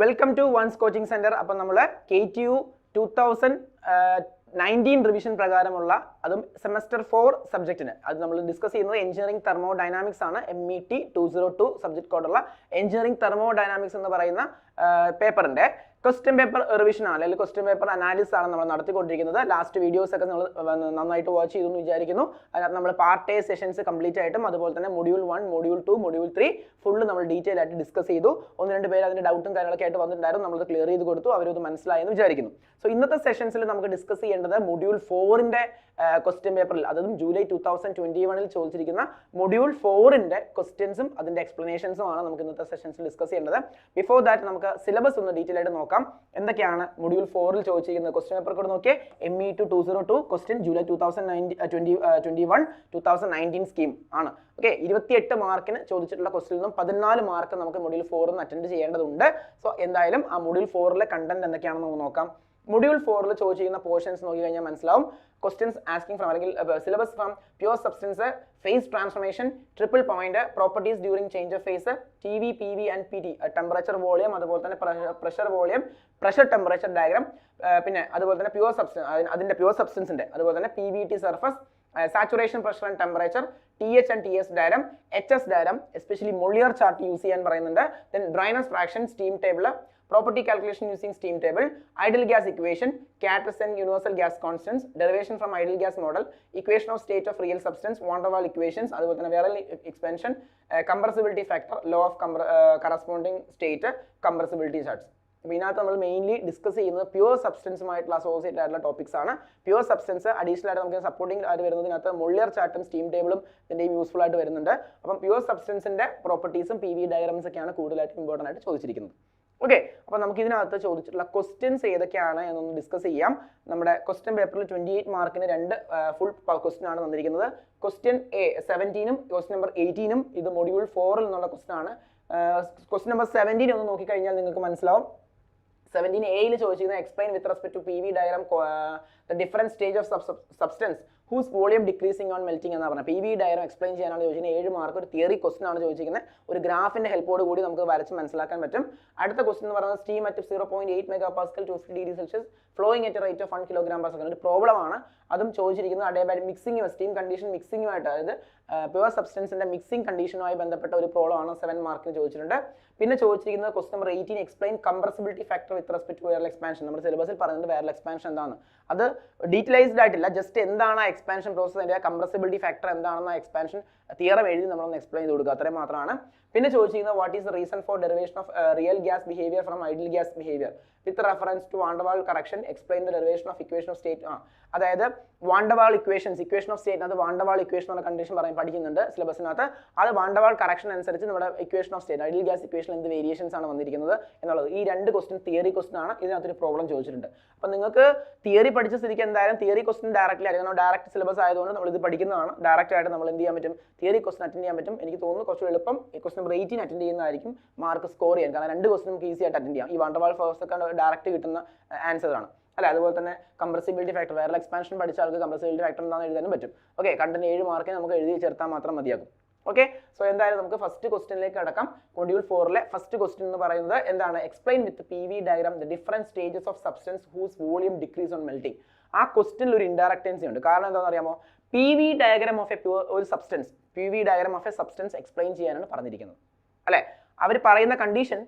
Welcome to one's coaching centre. അപ്പം നമ്മൾ KTU 2019 revision പ്രകാരമുള്ള അതും സെമസ്റ്റർ 4 സബ്ജക്റ്റിന് അത് നമ്മൾ ഡിസ്കസ് ചെയ്യുന്നത് എഞ്ചിനീയറിംഗ് തെർമോ ഡൈനാമിക്സ് ആണ്. MET 202 സബ്ജക്ട് കോഡുള്ള എഞ്ചിനീയറിംഗ് തെർമോ ഡൈനാമിക്സ് എന്ന് പറയുന്ന പേപ്പറിന്റെ ക്വസ്റ്റ്യൻ പേപ്പർ റിവിഷൻ ആണ്, അല്ലെങ്കിൽ ക്വസ്റ്റ്യൻ പേപ്പർ അനാലിസിസ് ആണ് നമ്മൾ നടത്തിക്കൊണ്ടിരിക്കുന്നത്. ലാസ്റ്റ് വീഡിയോസ് ഒക്കെ നമ്മൾ നന്നായിട്ട് വാച്ച് ചെയ്തു എന്ന് വിചാരിക്കുന്നു. അതിനകത്ത് നമ്മൾ പാർട്ട് എ സെഷൻസ് കംപ്ലീറ്റ് ആയിട്ടും അതുപോലെ തന്നെ മൊഡ്യൂൾ 1, മൊഡ്യൂൾ 2, മൊഡ്യൂൾ 3 ഫുള്ള് നമ്മൾ ഡീറ്റെയിൽ ആയിട്ട് ഡിസ്കസ് ചെയ്തു. ഒന്ന് രണ്ട് പേര് അതിന്റെ ഡൗട്ടും കാര്യങ്ങളൊക്കെ ആയിട്ട് വന്നിട്ടുണ്ടായിരുന്നു, നമ്മൾ ക്ലിയർ ചെയ്ത് കൊടുത്തു, അവരത് മനസ്സിലായെന്ന് വിചാരിക്കുന്നു. സോ ഇന്നത്തെ സെഷൻസിൽ നമുക്ക് ഡിസ്കസ് ചെയ്യേണ്ടത് മൊഡ്യൂൾ 4ന്റെ ക്വസ്റ്റ്യൻ പേപ്പറിൽ, അതും ജൂലൈ 2021 ചോദിച്ചിരിക്കുന്ന മൊഡ്യൂൾ 4ന്റെ ക്വസ്റ്റ്യൻസും അതിന്റെ എക്സ്പ്ലനേഷൻസും ആണ് നമുക്ക് ഇന്നത്തെ സെഷൻസിൽ ഡിസ്കസ് ചെയ്യേണ്ടത്. ബിഫോർ ദാറ്റ് നമുക്ക് സിലബസ് ഒന്ന് ഡീറ്റെയിൽ ആയിട്ട് നോക്കാം. എന്തൊക്കെയാണ് മൊഡ്യൂൾ 4ൽ ചോദിച്ചിരിക്കുന്നത് ക്വസ്റ്റ്യൻ പേപ്പർ കൂടെ നോക്കിയേ. MET 202 ക്വസ്റ്റ്യൻ ജൂലൈ 2019 സ്കീം ആണ്. ഓക്കെ, 28 മാർക്കിന് ചോദിച്ചിട്ടുള്ള ക്വസ്റ്റ്യനിൽ നിന്നും 14 മാർക്ക് നമുക്ക് മൊഡ്യൂൾ 4 അറ്റൻഡ് ചെയ്യേണ്ടതുണ്ട്. സോ എന്തായാലും ആ മൊഡ്യൂൾ 4ലെ കണ്ടന്റ് എന്തൊക്കെയാണെന്ന് നമുക്ക് നോക്കാം. മൊഡ്യൂൾ 4ൽ ചോദിച്ചിരിക്കുന്ന പോർഷൻസ് നോക്കി കഴിഞ്ഞാൽ മനസ്സിലാവും. ക്വസ്റ്റ്യൻസ് ആസ്കിംഗ് ഫ്രം അല്ലെങ്കിൽ syllabus from pure substance, phase transformation, triple point, properties during change of phase, TV, PV and PT, temperature volume, അതുപോലെ തന്നെ pressure volume, pressure temperature diagram, പിന്നെ അതുപോലെ തന്നെ പ്യുവർ സബ്സ്റ്റൻസ്, അതിന്റെ പ്യുവർ സബ്സ്റ്റൻസിന്റെ അതുപോലെ തന്നെ PVT surface, saturation pressure and temperature, TH and TS diagram, HS diagram, especially Mollier chart use ചെയ്യാൻ പറയുന്നുണ്ട്. Then dryness fraction, steam table, property calculation using steam table, ideal gas equation, Catt's and universal gas constants, derivation from ideal gas model, equation of state of real substance, van der Waals equations, അതുപോലെ തന്നെ viral expansion, compressibility factor, law of corresponding state, compressibility charts. അപ്പോൾ ഇതിനകത്ത് നമ്മൾ mainly discuss ചെയ്യുന്നത് pure സബ്സ്റ്റൻസുമായിട്ടുള്ള associated ആയിട്ടുള്ള topics ആണ്. Pure substance additional ആയിട്ട് നമുക്ക് സപ്പോർട്ടിംഗ് ആയിട്ട് വരുന്നതിനകത്ത് മൊളിയർ ചാർട്ടും സ്റ്റീം ടേബിളും ഇതിൻ്റെയും യൂസ്ഫുൾ ആയിട്ട് വരുന്നുണ്ട്. അപ്പം പ്യുവർ സബ്സ്റ്റൻസിന്റെ പ്രോപ്പർട്ടീസും PV ഡയഗ്രാംസ് ഒക്കെയാണ് കൂടുതലായിട്ട് ഇമ്പോർട്ടൻ്റ് ആയിട്ട് ചോദിച്ചിരിക്കുന്നത്. ഓക്കെ, അപ്പോൾ നമുക്ക് ഇതിനകത്ത് ചോദിച്ചിട്ടുള്ള ക്വസ്റ്റ്യൻസ് ഏതൊക്കെയാണ് എന്നൊന്ന് ഡിസ്കസ് ചെയ്യാം. നമ്മുടെ ക്വസ്റ്റ്യൻ പേപ്പറിൽ 28 മാർക്കിന് 2 ഫുൾ ക്വസ്റ്റ്യൻ ആണ് തന്നിരിക്കുന്നത്. ക്വസ്റ്റ്യൻ A 17ഉം ക്വസ്റ്റ്യൻ നമ്പർ 18ഉം ഇത് മൊഡ്യൂൾ 4ൽ നിന്നുള്ള ക്വസ്റ്റ്യൻ ആണ്. ക്വസ്റ്റ്യൻ നമ്പർ 17 ഒന്ന് നോക്കിക്കഴിഞ്ഞാൽ നിങ്ങൾക്ക് മനസ്സിലാവും. 17A ചോദിച്ചിരിക്കുന്നത് explain with respect to PV diagram the different stage of substance whose volume decreasing on melting എന്ന് പറഞ്ഞാൽ PV ഡയഗ്രാം എക്സ്പ്ലെയിൻ ചെയ്യാനാണ് ചോദിച്ചിരിക്കുന്നത്. 7 മാർക്ക് ഒരു തിയറി ക്വസ്റ്റൻ ആണ് ചോദിച്ചിരിക്കുന്നത്. ഒരു ഗ്രാഫിന്റെ ഹെൽപ്പോട് കൂടി നമുക്ക് വരച്ച് മനസ്സിലാക്കാൻ പറ്റും. അടുത്ത ക്വസ്റ്റൻ എന്ന് പറയുന്നത് steam at 0.8 MPa 250 degree Celsius flowing at rate of 1 kg/s. ഒരു പ്രോബ്ലം ആണ്, അതും ചോദിച്ചിരിക്കുന്നത് അതേപോലെ മിക്സിംഗ് സ്റ്റീം കണ്ടീഷൻ മിക്സിംഗുമായിട്ട്, അതായത് പ്യുവർ സബ്സ്റ്റൻസിന്റെ മിക്സിംഗ് കണ്ടീഷനുമായി ബന്ധപ്പെട്ട ഒരു പ്രോബ്ലം ആണ്. 7 മാർക്കിന് ചോദിച്ചിട്ടുണ്ട്. പിന്നെ ചോദിച്ചിരിക്കുന്നത് question number 18 explain compressibility factor with respect to virial expansion. നമ്മുടെ സിലബസിൽ പറയുന്നത് വൈറൽ എക്സ്പാൻഷൻ എന്താണ്, അത് ഡീറ്റെയിലൈസ്ഡ് ആയിട്ടില്ല, ജസ്റ്റ് എന്താണ് ആ എക്സ്പാൻഷൻ പ്രോസസ്, അതിന്റെ കംപ്രസിബിലിറ്റി ഫാക്ടർ എന്താണെന്ന് ആ എക്സ്പാൻഷൻ തിയറം എഴുതി നമ്മളൊന്ന് എക്സ്പ്ലെയിൻ ചെയ്ത് കൊടുക്കുക, അത്രയും മാത്രമാണ്. പിന്നെ ചോദിച്ചിരിക്കുന്നത് what is the reason for derivation of real gas behaviour from ideal gas behaviour with reference to van der Waals correction, explain the derivation of equation of state. അതായത് van der Waals equations, equation of state, അത് van der Waals equation എന്ന condition പഠിക്കുന്നുണ്ട് സിലബസിനകത്ത്. അത് van der Waals correction അനുസരിച്ച് നമ്മുടെ equation of state, ideal gas equation എന്ത് variations ആണ് വന്നിരിക്കുന്നത് എന്നുള്ളത്. ഈ 2 ക്വസ്റ്റ്യൻ തിയറി ക്വസ്റ്റൻ ആണ്. ഇതിനകത്തൊരു പ്രോബ്ലം ചോദിച്ചിട്ടുണ്ട്. അപ്പം നിങ്ങൾക്ക് തിയറി പഠിച്ച സ്ഥിതിക്ക് എന്തായാലും തിയറി ക്വസ്റ്റൻ ഡയറക്റ്റ്ലി ആയിരിക്കും, ഡയറക്റ്റ് സിലബസ് ആയതുകൊണ്ട് നമ്മൾ ഇത് പഠിക്കുന്നതാണ്. ഡയറക്റ്റ് ആയിട്ട് നമ്മൾ എന്ത് ചെയ്യാൻ പറ്റും, തിയറി ക്വസ്റ്റൻ അറ്റൻഡ് ചെയ്യാൻ പറ്റും. എനിക്ക് തോന്നുന്നു കുറച്ച് എളുപ്പം ഈ ക്വസ്റ്റൻ നമ്പർ 18 അറ്റൻഡ് ചെയ്യുന്നതായിരിക്കും മാർക്ക് സ്കോർ ചെയ്യാൻ. കാരണം 2 ക്വസ്റ്റൻ നമുക്ക് ഈസി ആയിട്ട് അറ്റൻഡ് ചെയ്യാം. ഈ വാൻ ഡർ വാൾ ഫോഴ്സ് ഒക്കെ ഡയറക്റ്റ് കിട്ടുന്ന ആൻസർ ആണ് അല്ലെ. അതുപോലെ തന്നെ കംപ്രസിബിലിറ്റി ഫാക്ടർ, വൈറൽ എക്സ്പാൻഷൻ പഠിച്ച ആൾക്ക് കംപ്രസിബിലിറ്റി ഫാക്ടർ എന്താണെന്ന് എഴുതാനും പറ്റും. ഓക്കെ, കണ്ടന്റ് 7 മാർക്കിന് നമുക്ക് എഴുതി ചേർത്താൽ മാത്രം മതിയാകും. ഓക്കെ, സോ എന്തായാലും നമുക്ക് ഫസ്റ്റ് ക്വസ്റ്റ്യനിലേക്ക് കടക്കാം. മൊഡ്യൂൾ 4ലെ ഫസ്റ്റ് ക്വസ്റ്റ്യൻ എന്ന് പറയുന്നത് എന്താണ്, explain with PV diagram the different stages of substance whose volume decrease on melting. ആ ക്വസ്റ്റ്യനിൽ ഒരു ഇൻഡയറക്റ്റൻസി ഉണ്ട്. കാരണം എന്താണെന്ന് അറിയാമോ, PV ഡയഗ്രാം ഓഫ് എ ഒരു substance, PV diagram of a substance explain ചെയ്യാനാണ് പറഞ്ഞിരിക്കുന്നത് അല്ലെ. അവർ പറയുന്ന കണ്ടീഷൻ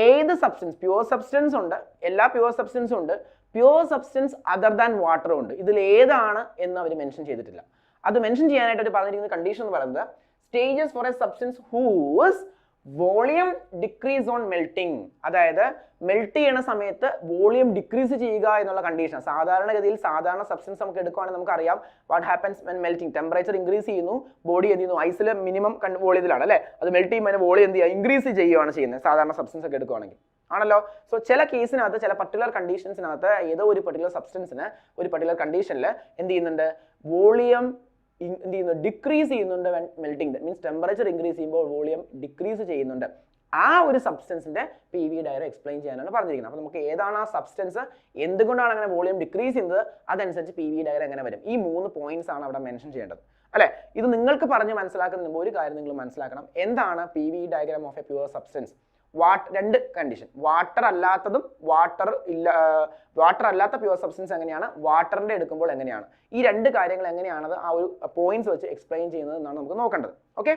ഏത് സബ്സ്റ്റൻസ്, പ്യുവർ സബ്സ്റ്റൻസ് ഉണ്ട്, എല്ലാ പ്യുവർ സബ്സ്റ്റൻസും ഉണ്ട്, പ്യുവർ സബ്സ്റ്റൻസ് അതർ ദാൻ വാട്ടറും ഉണ്ട്, ഇതിൽ ഏതാണ് എന്ന് അവർ മെൻഷൻ ചെയ്തിട്ടില്ല. അത് മെൻഷൻ ചെയ്യാനായിട്ട് അവർ പറഞ്ഞിരിക്കുന്ന കണ്ടീഷൻ എന്ന് പറയുന്നത് stages for a substance whose volume decrease on melting, അതായത് മെൽറ്റ് ചെയ്യുന്ന സമയത്ത് വോളിയം ഡിക്രീസ് ചെയ്യുക എന്നുള്ള കണ്ടീഷൻ. സാധാരണഗതിയിൽ സാധാരണ സബ്സ്റ്റൻസ് നമുക്ക് എടുക്കുകയാണെങ്കിൽ നമുക്കറിയാം what happens when melting, temperature increase ചെയ്യുന്നു, ബോഡി എന്ത് ചെയ്യുന്നു, ഐസിൽ മിനിമം വോളിയത്തിലാണ് അല്ലേ, അത് മെൽറ്റ് ചെയ്യുമ്പോൾ അതിന് വോളിയം എന്ത് ചെയ്യുക, ഇൻക്രീസ് ചെയ്യുകയാണ് ചെയ്യുന്നത് സാധാരണ സബ്സ്റ്റൻസ് ഒക്കെ എടുക്കുകയാണെങ്കിൽ, ആണല്ലോ. സോ ചില കേസിനകത്ത് ചില പർട്ടിക്കുലർ കണ്ടീഷൻസിനകത്ത് ഏതോ ഒരു പർട്ടിക്കുലർ സബ്സ്റ്റൻസിന് ഒരു പർട്ടിക്കുലർ കണ്ടീഷനിൽ എന്ത് ചെയ്യുന്നുണ്ട്, വോളിയം എന്ത് ചെയ്യുന്നു, ഡിക്രീസ് ചെയ്യുന്നുണ്ട്. When melting, that means temperature increase ചെയ്യുമ്പോൾ വോളിയം ഡിക്രീസ് ചെയ്യുന്നുണ്ട്. ആ ഒരു സബ്സ്റ്റൻസിന്റെ PV ഡയഗ്രാം എക്സ്പ്ലെയിൻ ചെയ്യാനാണ് പറഞ്ഞിരിക്കുന്നത്. അപ്പോൾ നമുക്ക് ഏതാണ് ആ സബ്സ്റ്റൻസ്, എന്തുകൊണ്ടാണ് അങ്ങനെ വോളിയം ഡിക്രീസ് ചെയ്യുന്നത്, അതനുസരിച്ച് PV ഡയഗ്രാം എങ്ങനെ വരും, ഈ 3 പോയിന്റ്സ് ആണ് അവിടെ മെൻഷൻ ചെയ്യേണ്ടത് അല്ലെ. ഇത് നിങ്ങൾക്ക് പറഞ്ഞ് മനസ്സിലാക്കുന്നതിന് മുമ്പ് ഒരു കാര്യം നിങ്ങൾ മനസ്സിലാക്കണം, എന്താണ് PV diagram of a pure substance. രണ്ട് കണ്ടീഷൻ, വാട്ടർ അല്ലാത്തതും വാട്ടർ അല്ലാത്ത പ്യുവർ സബ്സ്റ്റൻസ് എങ്ങനെയാണ്, വാട്ടറിന്റെ എടുക്കുമ്പോൾ എങ്ങനെയാണ്, ഈ രണ്ട് കാര്യങ്ങൾ എങ്ങനെയാണത് ആ ഒരു പോയിന്റ്സ് വെച്ച് എക്സ്പ്ലെയിൻ ചെയ്യുന്നത് എന്നാണ് നമുക്ക് നോക്കേണ്ടത്. ഓക്കെ,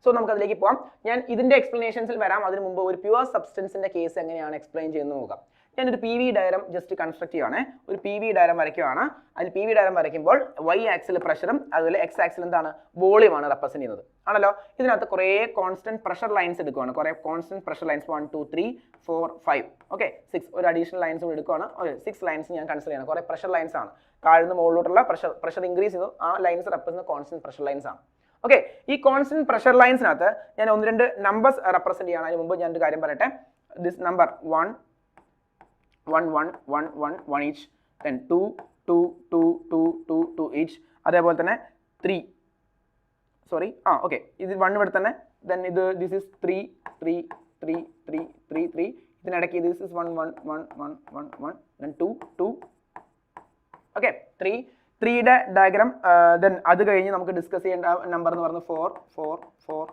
സോ നമുക്ക് അതിലേക്ക് പോകാം. ഞാൻ ഇതിന്റെ എക്സ്പ്ലനേഷൻസിൽ വരാം. അതിന് മുമ്പ് ഒരു പ്യുവർ സബ്സ്റ്റൻസിന്റെ കേസ് എങ്ങനെയാണ് എക്സ്പ്ലെയിൻ ചെയ്യുന്നത് നോക്കാം. ഞാനൊരു P V diagram just construct ചെയ്യുവാണ്. ഒരു പി വി ഡയഗ്രം വരയ്ക്കുകയാണ്. അതിൽ പി വി ഡയഗ്രം വരയ്ക്കുമ്പോൾ വൈ ആക്സിൽ പ്രഷറും അതുപോലെ എക്സ് ആക്സിൽ എന്താണ്, വോളിയമാണ് റെപ്രസെന്റ് ചെയ്യുന്നത് ആണല്ലോ. ഇതിനകത്ത് കുറേ കോൺസ്റ്റന്റ് പ്രഷർ ലൈൻസ് എടുക്കുകയാണ്. കുറേ കോൺസ്റ്റന്റ് പ്രഷർ ലൈൻസ് 1 2 3 4 5 ഓക്കെ 6 ഒരു അഡീഷണൽ ലൈൻസ് കൂടി എടുക്കുകയാണ്. 6 ലൈൻസ് ഞാൻ കൺസിഡർ ചെയ്യണം. കുറേ പ്രഷർ ലൈൻസ് ആണ്. താഴ്ന്ന് മുകളിലോട്ടുള്ള പ്രഷർ ഇൻക്രീസ് ചെയ്യുന്നു. ആ lines represent constant pressure lines ആണ്. ഓക്കെ, ഈ കോൺസ്റ്റന്റ് പ്രഷർ ലൈൻസിനകത്ത് ഞാൻ 1-2 നമ്പേഴ്സ് റെപ്രസെന്റ് ചെയ്യണം. അതിന് മുമ്പ് ഞാനൊരു കാര്യം പറയട്ടെ. This number 1 1 1 1 1 1 each, then 2 2 2 2 2 2 each, അതേപോലെ തന്നെ 3 സോറി ഓക്കെ ഇത് 1 ഇവിടെ തന്നെ, then ഇത് ദിസ് ഈസ് 3 3 3 3 3 3 ഇതിനിടയ്ക്ക് ദിസ് ഈസ് 1 1 1 1 1 1 then 2 2 ഓക്കെ 3യുടെ ഡയഗ്രാം. ദെൻ അത് കഴിഞ്ഞ് നമുക്ക് ഡിസ്കസ് ചെയ്യേണ്ട നമ്പർ എന്ന് പറയുന്നത് 4 4 4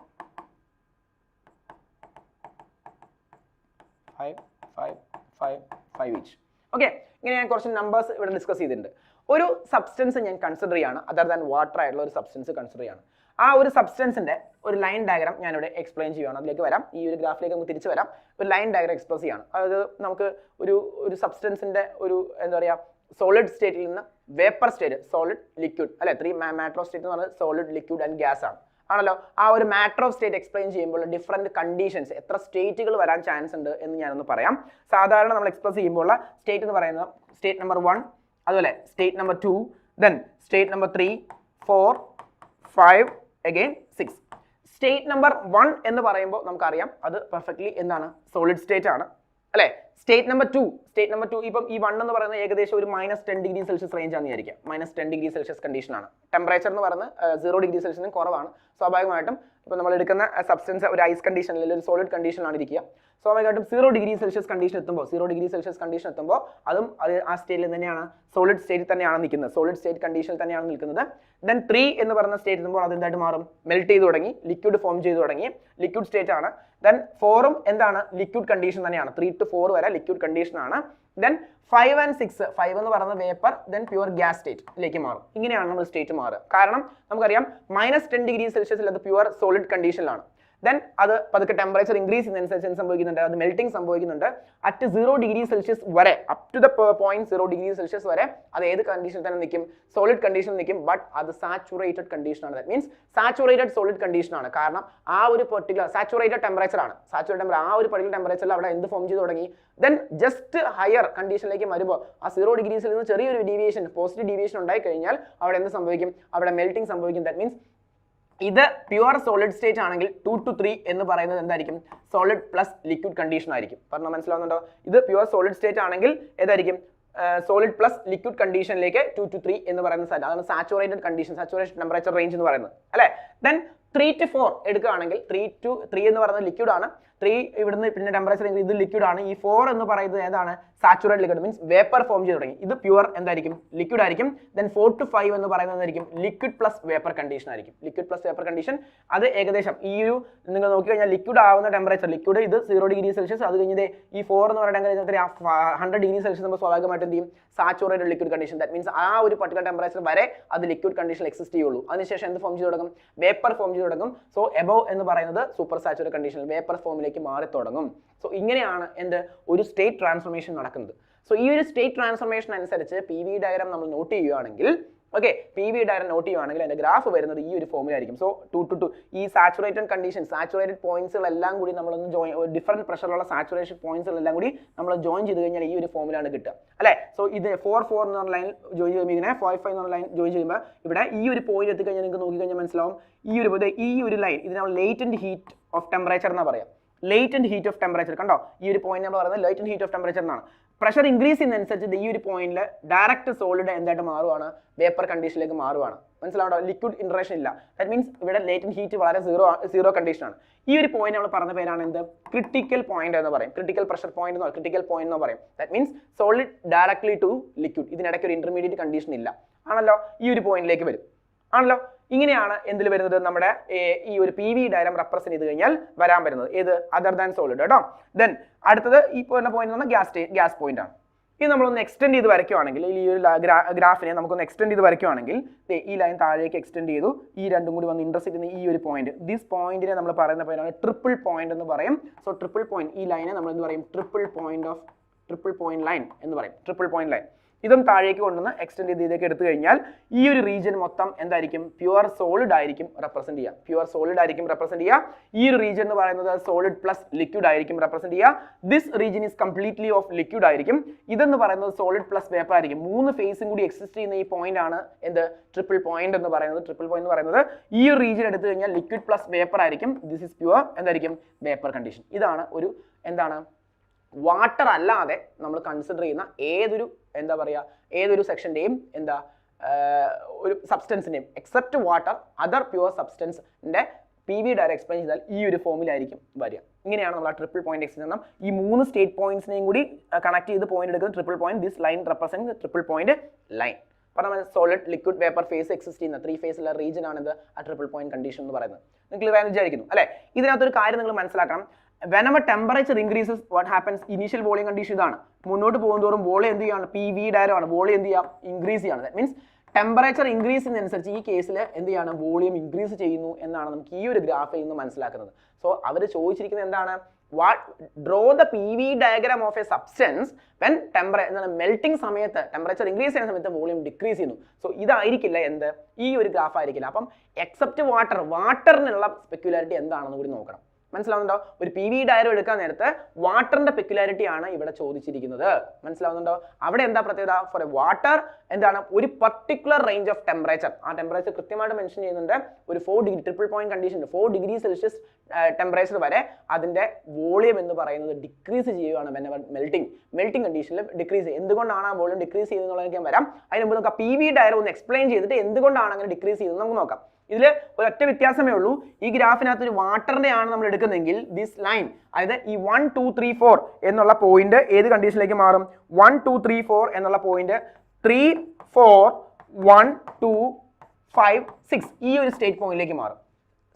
5 5 5 5 each. ഓക്കെ, ഇങ്ങനെ ഞാൻ കുറച്ച് നമ്പേഴ്സ് ഇവിടെ ഡിസ്കസ് ചെയ്തിട്ടുണ്ട്. ഒരു സബ്സ്റ്റൻസ് ഞാൻ കൺസിഡർ ചെയ്യാണ്, അതർ ദാൻ വാട്ടർ ആയിട്ടുള്ള ഒരു സബ്സ്റ്റൻസ് കൺസിഡർ ചെയ്യാണ്. ആ ഒരു സബ്സ്റ്റൻസിന്റെ ഒരു ലൈൻ ഡയഗ്രാം ഞാനിവിടെ എക്സ്പ്ലെയിൻ ചെയ്യുകയാണ്. അതിലേക്ക് വരാം, ഈ ഒരു ഗ്രാഫിലേക്ക് നമുക്ക് തിരിച്ചു വരാം. ഒരു ലൈൻ ഡയഗ്രാം എക്സ്പ്രസ് ചെയ്യാണ്. അതായത് നമുക്ക് ഒരു സബ്സ്റ്റൻസിന്റെ ഒരു എന്താ പറയുക, സോളിഡ് സ്റ്റേറ്റിൽ നിന്ന് വേപ്പർ സ്റ്റേറ്റ്, സോളിഡ് ലിക്വിഡ് അല്ലെ, 3 മാറ്റർ ഓഫ് സ്റ്റേറ്റ് എന്ന് പറയുന്നത് സോളിഡ് ലിക്വിഡ് ആൻഡ് ഗ്യാസ് ആണ് ആണല്ലോ. ആ ഒരു മാറ്റർ ഓഫ് സ്റ്റേറ്റ് എക്സ്പ്ലെയിൻ ചെയ്യുമ്പോൾ ഡിഫറെന്റ് കണ്ടീഷൻസ്, എത്ര സ്റ്റേറ്റുകൾ വരാൻ ചാൻസ് ഉണ്ട് എന്ന് ഞാനൊന്ന് പറയാം. സാധാരണ നമ്മൾ എക്സ്പ്രസ് ചെയ്യുമ്പോൾ സ്റ്റേറ്റ് എന്ന് പറയുന്നത് സ്റ്റേറ്റ് നമ്പർ 1, അതുപോലെ state number 2, then state number 3 4 5 again 6. State number 1 എന്ന് പറയുമ്പോൾ നമുക്കറിയാം അത് പെർഫെക്റ്റ്ലി എന്താണ്, സോളിഡ് സ്റ്റേറ്റ് ആണ് അല്ലെ. സ്റ്റേറ്റ് നമ്പർ 2 ഇപ്പം ഈ 1 എന്ന് പറയുന്നത് ഏകദേശം ഒരു -10 ഡിഗ്രി സെൽഷ്യസ് റേഞ്ച് ആണെന്ന് വിചാരിക്കാം. -10 ഡിഗ്രി സെൽഷ്യസ് കണ്ടീഷൻ ആണ്. ടെമ്പറേച്ചർ എന്ന് പറയുന്നത് 0 ഡിഗ്രി സെൽഷ്യസിന് കുറവാണ്. സ്വാഭാവികമായിട്ടും ഇപ്പം നമ്മൾ എടുക്കുന്ന സബ്സ്റ്റൻസ് ഒരു ഐസ് കണ്ടീഷനിൽ ഒരു സോളിഡ് കണ്ടീഷനിലാണ് ഇരിക്കുക. സ്വാഭാവികമായിട്ടും 0 ഡിഗ്രി സെൽഷ്യസ് കണ്ടീഷൻ എത്തുമ്പോൾ അതും ആ സ്റ്റേറ്റിൽ തന്നെയാണ്, സോളിഡ് സ്റ്റേറ്റിൽ തന്നെയാണ് നിൽക്കുന്നത്, സോളിഡ് സ്റ്റേറ്റ് കണ്ടീഷനിൽ തന്നെയാണ് നിൽക്കുന്നത്. ദെൻ 3 എന്ന് പറയുന്ന സ്റ്റേറ്റ് എത്തുമ്പോൾ അത് എന്തായിട്ട് മാറും, മെൽറ്റ് ചെയ്ത് തുടങ്ങി, ലിക്വിഡ് ഫോം ചെയ്ത് തുടങ്ങി, ലിക്വിഡ് സ്റ്റേറ്റ് ആണ്. ദെൻ 4ഉം എന്താണ്, ലിക്വിഡ് കണ്ടീഷൻ തന്നെയാണ്. 3 to 4 വരെ ലിക്വിഡ് കണ്ടീഷൻ ആണ്. ദെൻ 5 and 6, 5 എന്ന് പറയുന്നത് വേപ്പർ, ദെൻ പ്യുവർ ഗ്യാസ് സ്റ്റേറ്റിലേക്ക് മാറും. ഇങ്ങനെയാണ് നമ്മൾ സ്റ്റേറ്റ് മാറുക. കാരണം നമുക്കറിയാം -10 ഡിഗ്രി സെൽഷ്യസിൽ അത് പ്യുവർ സോളിഡ് കണ്ടീഷനിലാണ്. ദെൻ അത് പതുക്കെ ടെമ്പറേച്ചർ ഇൻക്രീസ് ചെയ്യുന്നതനുസരിച്ച് എന്ത് സംഭവിക്കുന്നുണ്ട്, അത് മെൽറ്റിംഗ് സംഭവിക്കുന്നുണ്ട്. അറ്റ് 0 ഡിഗ്രി സെൽഷ്യസ് വരെ, up to the point 0 degree Celsius വരെ അത് ഏത് കണ്ടീഷനിൽ തന്നെ നിൽക്കും, സോളിഡ് കണ്ടീഷനിൽ നിൽക്കും. ബട്ട് അത് സാച്ചുറേറ്റഡ് കണ്ടീഷൻ ആണ്. That means saturated solid condition ആണ്. കാരണം ആ ഒരു പെർട്ടിക്കുലർ സാച്ചുറേറ്റഡ് ടെമ്പറേച്ചർ ആണ്. ആ ഒരു പെർട്ടിക്കുലർ ടെമ്പറേച്ചറിൽ അവിടെ എന്ത് ഫോം ചെയ്ത് തുടങ്ങി. ദെൻ ജസ്റ്റ് ഹയർ കണ്ടീഷനിലേക്ക് വരുമ്പോൾ ആ 0 ഡിഗ്രീസിൽ നിന്ന് ചെറിയൊരു ഡീവിയേഷൻ, പോസിറ്റീവ് ഡീവിയേഷൻ ഉണ്ടായി കഴിഞ്ഞാൽ അവിടെ എന്ത് സംഭവിക്കും, അവിടെ മെൽറ്റിംഗ് സംഭവിക്കും. ദാറ്റ് മീൻസ് ഇത് പ്യുവർ സോളിഡ് സ്റ്റേറ്റ് ആണെങ്കിൽ 2 to 3 എന്ന് പറയുന്നത് എന്തായിരിക്കും, സോളിഡ് പ്ലസ് ലിക്വിഡ് കണ്ടീഷൻ ആയിരിക്കും. പറഞ്ഞാൽ മനസ്സിലാവുന്നുണ്ടോ? ഇത് പ്യുവർ സോളിഡ് സ്റ്റേറ്റ് ആണെങ്കിൽ ഏതായിരിക്കും, സോളിഡ് പ്ലസ് ലിക്വിഡ് കണ്ടീഷനിലേക്ക് 2 to 3 എന്ന് പറയുന്ന സ്ഥലം, അതാണ് saturated condition, saturation temperature range എന്ന് പറയുന്നത് അല്ലെ. ദെൻ 3 to 4 എടുക്കുകയാണെങ്കിൽ 3 to 3 എന്ന് പറയുന്നത് ലിക്വിഡ് ആണ്. 3 ഇവിടുന്ന് പിന്നെ ടെമ്പറേച്ചർ ഇത് ലിക്വിഡ് ആണ്. ഈ 4 എന്ന് പറയുന്നത് ഏതാണ്, saturated liquid, means vapour form ചെയ്ത് തുടങ്ങി. ഇത് പ്യുവർ എന്തായിരിക്കും, ലിക്വിഡ് ആയിരിക്കും. ദെൻ 4 to 5 എന്ന് പറയുന്നത് ആയിരിക്കും ലിക്വിഡ് പ്ലസ് വേപ്പർ കണ്ടീഷൻ ആയിരിക്കും. ലിക്വിഡ് പ്ലസ് വേപ്പർ കണ്ടീഷൻ അത് ഏകദേശം ഈ ഒരു നിങ്ങൾ നോക്കി കഴിഞ്ഞാൽ ലിക്വിഡ് ആവുന്ന ടെമ്പറേച്ചർ, ലിക്വിഡ് ഇത് 0 ഡിഗ്രി സെൽഷ്യസ്, അത് കഴിഞ്ഞത് ഈ 4 എന്ന് പറയുന്നത് 100 ഡിഗ്രി സെൽഷ്യസ് നമ്മൾ സ്വാഭാവികമായിട്ട് എന്ത് ചെയ്യും, saturated liquid condition. That means ആ ഒരു പർട്ടിക്കുലർ ടെമ്പറേച്ചർ വരെ അത് ലിക്വിഡ് കണ്ടീഷനിൽ എക്സിസ്റ്റ് ചെയ്യുള്ളൂ. അതിനുശേഷം എന്ത് ഫോം ചെയ്ത് തുടങ്ങും, വേപ്പർ ഫോം ചെയ്ത് തുടങ്ങും. സോ എബവ് എന്ന് പറയുന്നത് സൂപ്പർ സാച്ചുറേറ്റഡ് കണ്ടീഷനിൽ വേപ്പർ ഫോമിലേക്ക് മാറി തുടങ്ങും. സോ ഇങ്ങനെയാണ് ഒരു സ്റ്റേറ്റ് ട്രാൻസ്ഫോർമേഷൻ നടക്കുന്നത്. സോ ഈ ഒരു സ്റ്റേറ്റ് ട്രാൻസ്ഫോർമേഷൻ അനുസരിച്ച് പി വി ഡയഗ്രാം നമ്മൾ നോട്ട് ചെയ്യുകയാണെങ്കിൽ, okay, P V diagram note ചെയ്യുകയാണെങ്കിൽ അതിന്റെ ഗ്രാഫ് വരുന്നത് ഈ ഒരു ഫോമിലായിരിക്കും. സോ 2 to 2 ഈ സാച്ചുറേറ്റഡ് കണ്ടീഷൻ, സാച്ചുറേറ്റഡ് പോയിന്റ്സുകളെല്ലാം കൂടി നമ്മളൊന്ന് ഡിഫറെന്റ് പ്രഷറുള്ള സാച്ചുറേഷൻ പോയിന്റ്സുകളെല്ലാം കൂടി നമ്മൾ ജോയിൻ ചെയ്ത് കഴിഞ്ഞാൽ ഈ ഒരു ഫോമിലാണ് കിട്ടുക അല്ലെ. സോ ഇത് 4 4 എന്ന് പറഞ്ഞ ലൈൻ ജോയിൻ ചെയ്യുമ്പോൾ ഇങ്ങനെ 5 5 എന്ന് പറഞ്ഞ ലൈൻ ജോയിൻ ചെയ്യുമ്പോൾ ഇവിടെ ഈ ഒരു പോയിന്റ് എത്തിക്കഴിഞ്ഞാൽ നിങ്ങൾക്ക് നോക്കിക്കഴിഞ്ഞാൽ മനസ്സിലാവും ഈ ഒരു ലൈൻ ഇത് നമ്മൾ ലേറ്റന്റ് ഹീറ്റ് ഓഫ് ടെമ്പറേച്ചർ എന്നാ പറയാം. ലേറ്റന്റ് ഹീറ്റ് ഓഫ് ടെമ്പറേച്ചർ കണ്ടോ, ഈ ഒരു പോയിന്റ് നമ്മൾ പറയുന്നത് ലേറ്റന്റ് ഹീറ്റ് ഓഫ് ടെമ്പറേച്ചർ എന്നാണ്. പ്രഷർ ഇൻക്രീസ് ചെയ്യുന്നതനുസരിച്ച് ഈ ഒരു പോയിന്റിൽ ഡയറക്റ്റ് സോളിഡ് എന്തായിട്ട് മാറുവാണ്, വേപ്പർ കണ്ടീഷനിലേക്ക് മാറുവാണ്. മനസ്സിലാവോ, ലിക്വിഡ് ഇൻട്രേഷൻ ഇല്ല. ദാറ്റ് മീൻസ് ഇവിടെ ലേറ്റന്റ് ഹീറ്റ് വളരെ സീറോ കണ്ടീഷൻ ആണ്. ഈ ഒരു പോയിന്റ് നമ്മൾ പറഞ്ഞ പേരാണ് എന്ത്, ക്രിട്ടിക്കൽ പോയിന്റ് എന്ന് പറയും. Critical pressure point, critical point എന്ന് പറയും. That means solid directly to liquid, ഇതിനിടയ്ക്ക് ഒരു ഇന്റർമീഡിയറ്റ് കണ്ടീഷൻ ഇല്ല ആണല്ലോ, ഈ ഒരു പോയിന്റിലേക്ക് വരും ആണല്ലോ. ഇങ്ങനെയാണ് എന്തിൽ വരുന്നത് നമ്മുടെ ഈ ഒരു പി വി ഡയഗ്രം റെപ്രസെന്റ് ചെയ്ത് കഴിഞ്ഞാൽ വരാൻ വരുന്നത് ഏത് അതർ ദാൻ സോളിഡ് കേട്ടോ. ദെൻ അടുത്തത് ഈ പോയിന്റ് എന്ന് പറഞ്ഞാൽ ഗ്യാസ് പോയിന്റ് ആണ്. ഇത് നമ്മളൊന്ന് എക്സ്റ്റെൻഡ് ചെയ്ത് വരയ്ക്കുവാണെങ്കിൽ ഈ ഒരു ഗ്രാഫിനെ നമുക്കൊന്ന് എക്സ്റ്റെൻഡ് ചെയ്ത് വരയ്ക്കുവാണെങ്കിൽ ഈ ലൈൻ താഴേക്ക് എക്സ്റ്റെൻഡ് ചെയ്തു, ഈ രണ്ടും കൂടി വന്ന് ഇന്റർസെക്ട് ചെയ്യുന്ന ഈ ഒരു പോയിന്റ്, ദിസ് പോയിന്റിനെ നമ്മൾ പറയുന്ന പേരാണ് ട്രിപ്പിൾ പോയിന്റ് എന്ന് പറയും. സോ ട്രിപ്പിൾ പോയിന്റ്, ഈ ലൈനെ നമ്മൾ എന്ത് പറയും, ട്രിപ്പിൾ പോയിന്റ് ലൈൻ എന്ന് പറയും. ട്രിപ്പിൾ പോയിന്റ് ലൈൻ ഇതും താഴേക്ക് കൊണ്ടുവന്ന് എക്സ്റ്റെൻഡ് ചെയ്ത് ഇതൊക്കെ എടുത്തു കഴിഞ്ഞാൽ ഈ ഒരു റീജിയൻ മൊത്തം എന്തായിരിക്കും, പ്യുവർ സോളിഡ് ആയിരിക്കും റെപ്രസെന്റ് ചെയ്യുക. പ്യുവർ സോളിഡ് ആയിരിക്കും റെപ്രസെന്റ് ചെയ്യുക. ഈ ഒരു റീജിയൻ എന്ന് പറയുന്നത് സോളിഡ് പ്ലസ് ലിക്വിഡ് ആയിരിക്കും റെപ്രസെന്റ് ചെയ്യുക. This region is completely of liquid ആയിരിക്കും. ഇതെന്ന് പറയുന്നത് സോളിഡ് പ്ലസ് വേപ്പർ ആയിരിക്കും. 3 ഫേസും കൂടി എക്സിസ്റ്റ് ചെയ്യുന്ന ഈ പോയിന്റ് ആണ് എന്ത്, ട്രിപ്പിൾ പോയിന്റ് എന്ന് പറയുന്നത്. ട്രിപ്പിൾ പോയിന്റ് എന്ന് പറയുന്നത് ഈ ഒരു റീജിയൻ എടുത്തു കഴിഞ്ഞാൽ ലിക്വിഡ് പ്ലസ് വേപ്പർ ആയിരിക്കും. ദിസ് ഈസ് പ്യുവർ എന്തായിരിക്കും, വേപ്പർ കണ്ടീഷൻ. ഇതാണ് ഒരു എന്താണ് വാട്ടർ അല്ലാതെ നമ്മൾ കൺസിഡർ ചെയ്യുന്ന ഏതൊരു സെക്ഷൻ്റെയും ഒരു സബ്സ്റ്റൻസിൻ്റെയും എക്സെപ്റ്റ് വാട്ടർ അതർ പ്യുവർ സബ്സ്റ്റൻസിൻ്റെ പി വി ഡയഗ്രം എക്സ്പ്ലെയിൻ ചെയ്താൽ ഈ ഒരു ഫോമിലായിരിക്കും വരിക. ഇങ്ങനെയാണ് നമ്മൾ ആ ട്രിപ്പിൾ പോയിന്റ് എക്സ്പ്ലെയിൻ ചെയ്യണം. ഈ 3 സ്റ്റേറ്റ് പോയിന്റ്സിനെയും കൂടി കണക്ട് ചെയ്ത് പോയിന്റ് എടുക്കുന്നത് triple point. This line represent triple point line. പറഞ്ഞാൽ solid liquid vapour phase exist ചെയ്യുന്ന 3 ഫേസിലുള്ള റീജിയൻ ആണിത് ആ ട്രിപ്പിൾ പോയിന്റ് കണ്ടീഷൻ എന്ന് പറയുന്നത്. നിങ്ങൾ ക്ലിയർ ആണെന്ന് വിചാരിക്കുന്നു അല്ലേ? ഇതിനകത്തൊരു കാര്യം നിങ്ങൾ മനസ്സിലാക്കണം. whenever temperature increases, what happens, initial volume condition ഇതാണ്. മുന്നോട്ട് പോകുന്നതോറും വോളിയം എന്ത് ചെയ്യാണ്, പി വി ഡയഗ്രം ആണ്, വോളിയം എന്ത് ചെയ്യാം, ഇൻക്രീസ് ചെയ്യാണ്. ദാറ്റ് മീൻസ് ടെമ്പറേച്ചർ ഇൻക്രീസ് ചെയ്യുന്നതനുസരിച്ച് ഈ കേസിൽ എന്ത് ചെയ്യാണ്, വോളിയം ഇൻക്രീസ് ചെയ്യുന്നു എന്നാണ് നമുക്ക് ഈ ഒരു ഗ്രാഫിൽ നിന്ന് മനസ്സിലാക്കുന്നത്. സോ അവർ ചോദിച്ചിരിക്കുന്നത് എന്താണ്, draw the PV diagram of a substance when melting സമയത്ത് ടെമ്പറേച്ചർ ഇൻക്രീസ് ചെയ്യുന്ന സമയത്ത് വോളിയം ഡിക്രീസ് ചെയ്യുന്നു. സോ ഇതായിരിക്കില്ല എന്ത്, ഈ ഒരു ഗ്രാഫ് ആയിരിക്കില്ല. അപ്പം എക്സെപ്റ്റ് വാട്ടറിനുള്ള സ്പെക്യുലാരിറ്റി എന്താണെന്ന് കൂടി നോക്കണം. മനസ്സിലാവുന്നുണ്ടോ? ഒരു പി വി ഡയഗ്രം എടുക്കാൻ നേരത്ത് വാട്ടറിന്റെ പെക്യുലാരിറ്റി ആണ് ഇവിടെ ചോദിച്ചിരിക്കുന്നത്. മനസ്സിലാവുന്നുണ്ടോ? അവിടെ എന്താ പ്രത്യേകത, ഫോർ എ വാട്ടർ എന്താണ്, ഒരു പർട്ടിക്കുലർ റേഞ്ച് ഓഫ് ടെമ്പറേച്ചർ, ആ ടെമ്പറേച്ചർ കൃത്യമായിട്ട് മെൻഷൻ ചെയ്യുന്നുണ്ട്. ഒരു 4 degree triple point condition 4 degree Celsius temperature വരെ അതിന്റെ വോളിയം എന്ന് പറയുന്നത് ഡിക്രീസ് ചെയ്യുകയാണ്. മെൽറ്റിംഗ് കണ്ടീഷനിൽ ഡിക്രീസ് ചെയ്യും. എന്തുകൊണ്ടാണ് ആ വോളിയം ഡിക്രീസ് ചെയ്യുന്നതിലേക്ക് വരാം. അതിന് മുമ്പ് നമുക്ക് പി വി ഡയഗ്രം ഒന്ന് എക്സ്പ്ലെയിൻ ചെയ്തിട്ട് എന്തുകൊണ്ടാണ് അങ്ങനെ ഡിക്രീസ് ചെയ്യുന്നത് നമുക്ക് നോക്കാം. ഇതിൽ ഒരൊറ്റ വ്യത്യാസമേ ഉള്ളൂ. ഈ ഗ്രാഫിനകത്ത് ഒരു വാട്ടറിന്റെ ആണ് നമ്മൾ എടുക്കുന്നതെങ്കിൽ ദിസ് ലൈൻ, അതായത് ഈ 1 2 3 4 എന്നുള്ള പോയിന്റ് ഏത് കണ്ടീഷനിലേക്ക് മാറും, 1 2 3 4 എന്നുള്ള പോയിന്റ് 3 4 1 2 5 6 ഈ ഒരു സ്റ്റേറ്റ് പോയിന്റിലേക്ക് മാറും.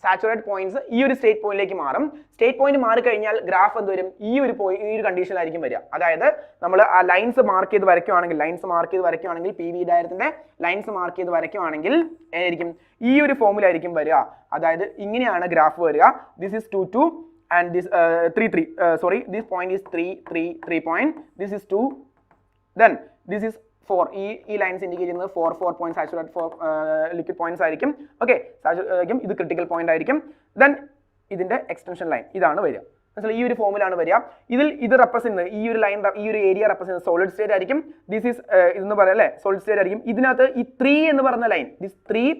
സാച്ചുറേറ്റഡ് പോയിന്റ്സ് ഈ ഒരു സ്റ്റേറ്റ് പോയിന്റിലേക്ക് മാറും. സ്റ്റേറ്റ് പോയിന്റ് മാറിക്കഴിഞ്ഞാൽ ഗ്രാഫ് എന്ത് വരും, ഈ ഒരു കണ്ടീഷനിലായിരിക്കും വരിക. അതായത് നമ്മൾ ആ ലൈൻസ് മാർക്ക് ചെയ്ത് വരയ്ക്കുവാണെങ്കിൽ പി വി ഡയഗ്രത്തിന്റെ ലൈൻസ് മാർക്ക് ചെയ്ത് വരയ്ക്കുവാണെങ്കിൽ ഏതായിരിക്കും, ഈ ഒരു ഫോമിലായിരിക്കും വരിക. അതായത് ഇങ്ങനെയാണ് ഗ്രാഫ് വരിക. This is 2 2 and this 3 3 sorry, this point is 3 3 3 point, this is 2, then this is 4. ഈ ലൈൻസ് ഇൻഡിക്കേറ്റ് ചെയ്യുന്നത് 4 4 പോയിന്റ് സാച്ചുറേറ്റഡ് 4 ലിക്വിഡ് പോയിന്റ്സ് ആയിരിക്കും. ഓക്കെ, സാച്ചുറേറ്റ് ഇത് ക്രിട്ടിക്കൽ പോയിന്റ് ആയിരിക്കും. ദെൻ ഇതിന്റെ എക്സ്റ്റൻഷൻ ലൈൻ ഇതാണ് വരിക. മനസ്സിലായി? ഈ ഒരു ഫോമിലാണ് വരിക. ഇത് റെപ്രസെന്റ് ഈ ഒരു ലൈൻ, ഈ ഒരു ഏരിയ റെപ്രസെന്റ് സോളിഡ് സ്റ്റേറ്റ് ആയിരിക്കും. ദിസ് ഈസ് ഇതെന്ന് പറയാം അല്ലേ, സോളിഡ് സ്റ്റേറ്റ് ആയിരിക്കും. ഇതിനകത്ത് ഈ 3 എന്ന് പറഞ്ഞ line, this 3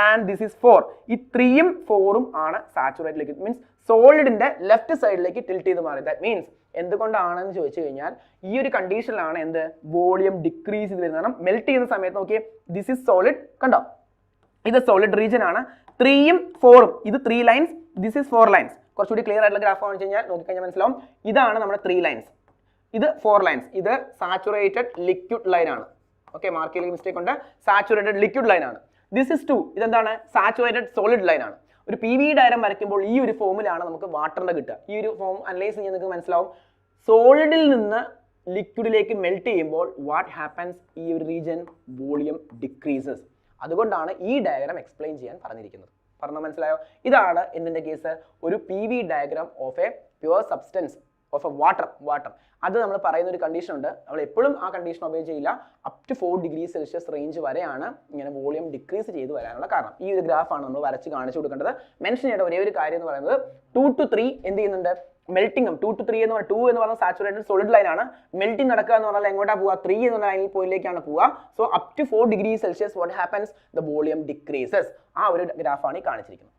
and this is 4, ഈ 3ഉം 4ഉം ആണ് സാച്ചുറേറ്റഡ് ലിക്വിഡ്. മീൻസ് സോളിഡിന്റെ ലെഫ്റ്റ് സൈഡിലേക്ക് ടിൽറ്റ് ചെയ്ത് മാറി. ദാറ്റ് മീൻസ് എന്തുകൊണ്ടാണെന്ന് ചോദിച്ചു കഴിഞ്ഞാൽ ഈ ഒരു കണ്ടീഷനിലാണ് എന്ത്, വോളിയം ഡിക്രീസ് ചെയ്ത് വരുന്നത്. കാരണം മെൽറ്റ് ചെയ്യുന്ന സമയത്ത് നോക്കിയേ, ദിസ് ഈസ് സോളിഡ്, കണ്ടോ, ഇത് സോളിഡ് റീജിയൻ ആണ്. 3ഉം 4ഉം ഇത് 3 ലൈൻസ്, ദിസ് ഈസ് 4 ലൈൻസ്. കുറച്ചുകൂടി ക്ലിയർ ആയിട്ടുള്ള ഗ്രാഫ് ആണെന്ന് വെച്ച് കഴിഞ്ഞാൽ നോക്കിക്കഴിഞ്ഞാൽ മനസ്സിലാവും. ഇതാണ് നമ്മുടെ 3 ലൈൻസ്, ഇത് 4 ലൈൻസ്. ഇത് സാച്ചുറേറ്റഡ് ലിക്വിഡ് ലൈൻ ആണ്. ഓക്കെ, മാർക്ക് ചെയ്യൽ മിസ്റ്റേക്ക് ഉണ്ട്. സാച്ചുറേറ്റഡ് ലിക്വിഡ് ലൈൻ ആണ്. ദിസ് ഇസ് 2, ഇതെന്താണ്, സാച്ചുറേറ്റഡ് സോളിഡ് ലൈൻ ആണ്. ഒരു പി വി ഡയഗ്രം വരയ്ക്കുമ്പോൾ ഈ ഒരു ഫോമിലാണ് നമുക്ക് വാട്ടറിന്റെ കിട്ടുക. ഈ ഒരു ഫോം അനലൈസ് ചെയ്യാൻ നിങ്ങൾക്ക് മനസ്സിലാവും. സോളിഡിൽ നിന്ന് ലിക്വിഡിലേക്ക് മെൽറ്റ് ചെയ്യുമ്പോൾ വാട്ട് ഹാപ്പൻസ്, ഈ ഒരു റീജിയൻ വോളിയം ഡിക്രീസസ്. അതുകൊണ്ടാണ് ഈ ഡയഗ്രാം എക്സ്പ്ലെയിൻ ചെയ്യാൻ പറഞ്ഞിരിക്കുന്നത്. പറഞ്ഞാൽ മനസ്സിലായോ? ഇതാണ് എന്തിന്റെ കേസ്, ഒരു P V diagram of a pure substance of a water. അത് നമ്മൾ പറയുന്ന ഒരു കണ്ടീഷൻ ഉണ്ട്. നമ്മൾ എപ്പോഴും ആ കണ്ടീഷൻ ഒബേ ചെയ്യില്ല. Up to 4 degree Celsius range വരെയാണ് ഇങ്ങനെ വോളിയം ഡിക്രീസ് ചെയ്ത് വരാനുള്ള കാരണം. ഈ ഒരു ഗ്രാഫാണ് നമ്മൾ വരച്ച് കാണിച്ചു കൊടുക്കേണ്ടത്. മെൻഷൻ ചെയ്യേണ്ട ഒരേ ഒരു കാര്യം എന്ന് പറയുന്നത് 2 to 3 എന്ത് ചെയ്യുന്നുണ്ട്, മെൽറ്റിംഗും. 2 to 3 എന്ന് പറഞ്ഞാൽ 2 എന്ന് പറഞ്ഞാൽ സാച്ചുറേറ്റഡ് സോളിഡ് ലൈൻ ആണ്. മെൽറ്റിംഗ് നടക്കുക എന്ന് പറഞ്ഞാൽ എങ്ങോട്ടാ പോവുക, 3 എന്ന ലൈനിൽ പോയിന്റിലേക്കാണ് പോവുക. So up to 4 degree Celsius what happens, the volume decreases. ആ ഒരു ഗ്രാഫാണ് ഈ കാണിച്ചിരിക്കുന്നത്.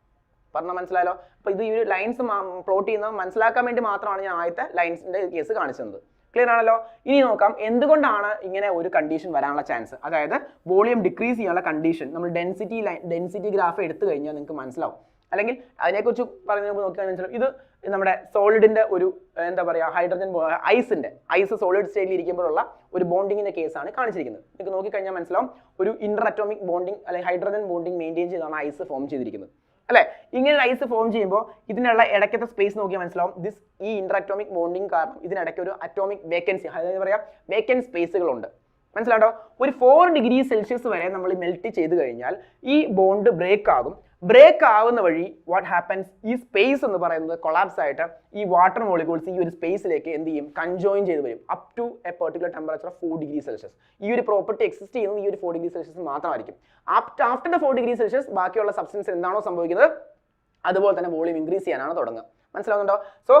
പറഞ്ഞാൽ മനസ്സിലായല്ലോ? അപ്പോൾ ഇത് ഈ ഒരു ലൈൻസ് പ്ലോട്ട് ചെയ്യുന്നത് മനസ്സിലാക്കാൻ വേണ്ടി മാത്രമാണ് ഞാൻ ആദ്യത്തെ ലൈൻസിന്റെ കേസ് കാണിച്ചത്. ക്ലിയർ ആണല്ലോ? ഇനി നോക്കാം എന്തുകൊണ്ടാണ് ഇങ്ങനെ ഒരു കണ്ടീഷൻ വരാനുള്ള ചാൻസ്. അതായത് വോളിയം ഡിക്രീസ് ചെയ്യാനുള്ള കണ്ടീഷൻ നമ്മൾ ഡെൻസിറ്റി ഗ്രാഫ് എടുത്തു കഴിഞ്ഞാൽ നിങ്ങൾക്ക് മനസ്സിലാവും. അല്ലെങ്കിൽ അതിനെക്കുറിച്ച് പറയുന്നത് നോക്കുകയാണെന്ന് വെച്ചാൽ ഇത് നമ്മുടെ സോളിഡിന്റെ ഒരു എന്താ പറയുക ഹൈഡ്രജൻ ഐസ് സോളിഡ് സ്റ്റേറ്റിൽ ഇരിക്കുമ്പോഴുള്ള ഒരു ബോണ്ടിങ്ങിന്റെ കേസാണ് കാണിച്ചിരിക്കുന്നത്. നിങ്ങൾക്ക് നോക്കിക്കഴിഞ്ഞാൽ മനസ്സിലാവും ഒരു ഇന്റർ അറ്റോമിക് ബോണ്ടിങ് അല്ലെങ്കിൽ ഹൈഡ്രജൻ ബോണ്ടിങ് മെയിൻറ്റെയിൻ ചെയ്താണ് ഐസ് ഫോം ചെയ്തിരിക്കുന്നത് അല്ലേ. ഇങ്ങനെ ഐസ് ഫോം ചെയ്യുമ്പോൾ ഇതിനുള്ള ഇടയ്ക്കത്തെ സ്പേസ് നോക്കിയാൽ മനസ്സിലാവും ഈ ഇന്റർ അറ്റോമിക് ബോണ്ടിങ് കാരണം ഇതിനിടയ്ക്ക് ഒരു അറ്റോമിക് വേക്കൻസി അതായത് പറയാം വേക്കൻറ്റ് സ്പേസുകളുണ്ട്. മനസ്സിലാട്ടോ. ഒരു 4 ഡിഗ്രി സെൽഷ്യസ് വരെ നമ്മൾ മെൽറ്റ് ചെയ്ത് കഴിഞ്ഞാൽ ഈ ബോണ്ട് ബ്രേക്ക് ആവുന്ന വഴി വാട്ട് ഹാപ്പൻസ്, ഈ സ്പേസ് എന്ന് പറയുന്നത് കൊളാപ്സ് ആയിട്ട് ഈ വാട്ടർ മോളിക്യൂൾസ് ഈ ഒരു സ്പേസിലേക്ക് എന്ത് ചെയ്യും, കൺജോയിൻ ചെയ്ത് വരും up to a particular temperature of 4 degree Celsius. ഈ ഒരു പ്രോപ്പർട്ടി എക്സിസ്റ്റ് ചെയ്യുന്നത് ഈ ഒരു 4 ഡിഗ്രി സെൽഷ്യസ് മാത്രമായിരിക്കും. ആഫ്റ്റർ ദ 4 ഡിഗ്രി സെൽഷ്യസ് ബാക്കിയുള്ള സബ്സ്റ്റൻസ് എന്താണോ സംഭവിക്കുന്നത് അതുപോലെ തന്നെ വോളിയം ഇൻക്രീസ് ചെയ്യാനാണ് തുടങ്ങുക. മനസ്സിലാവുന്നുണ്ടോ? സോ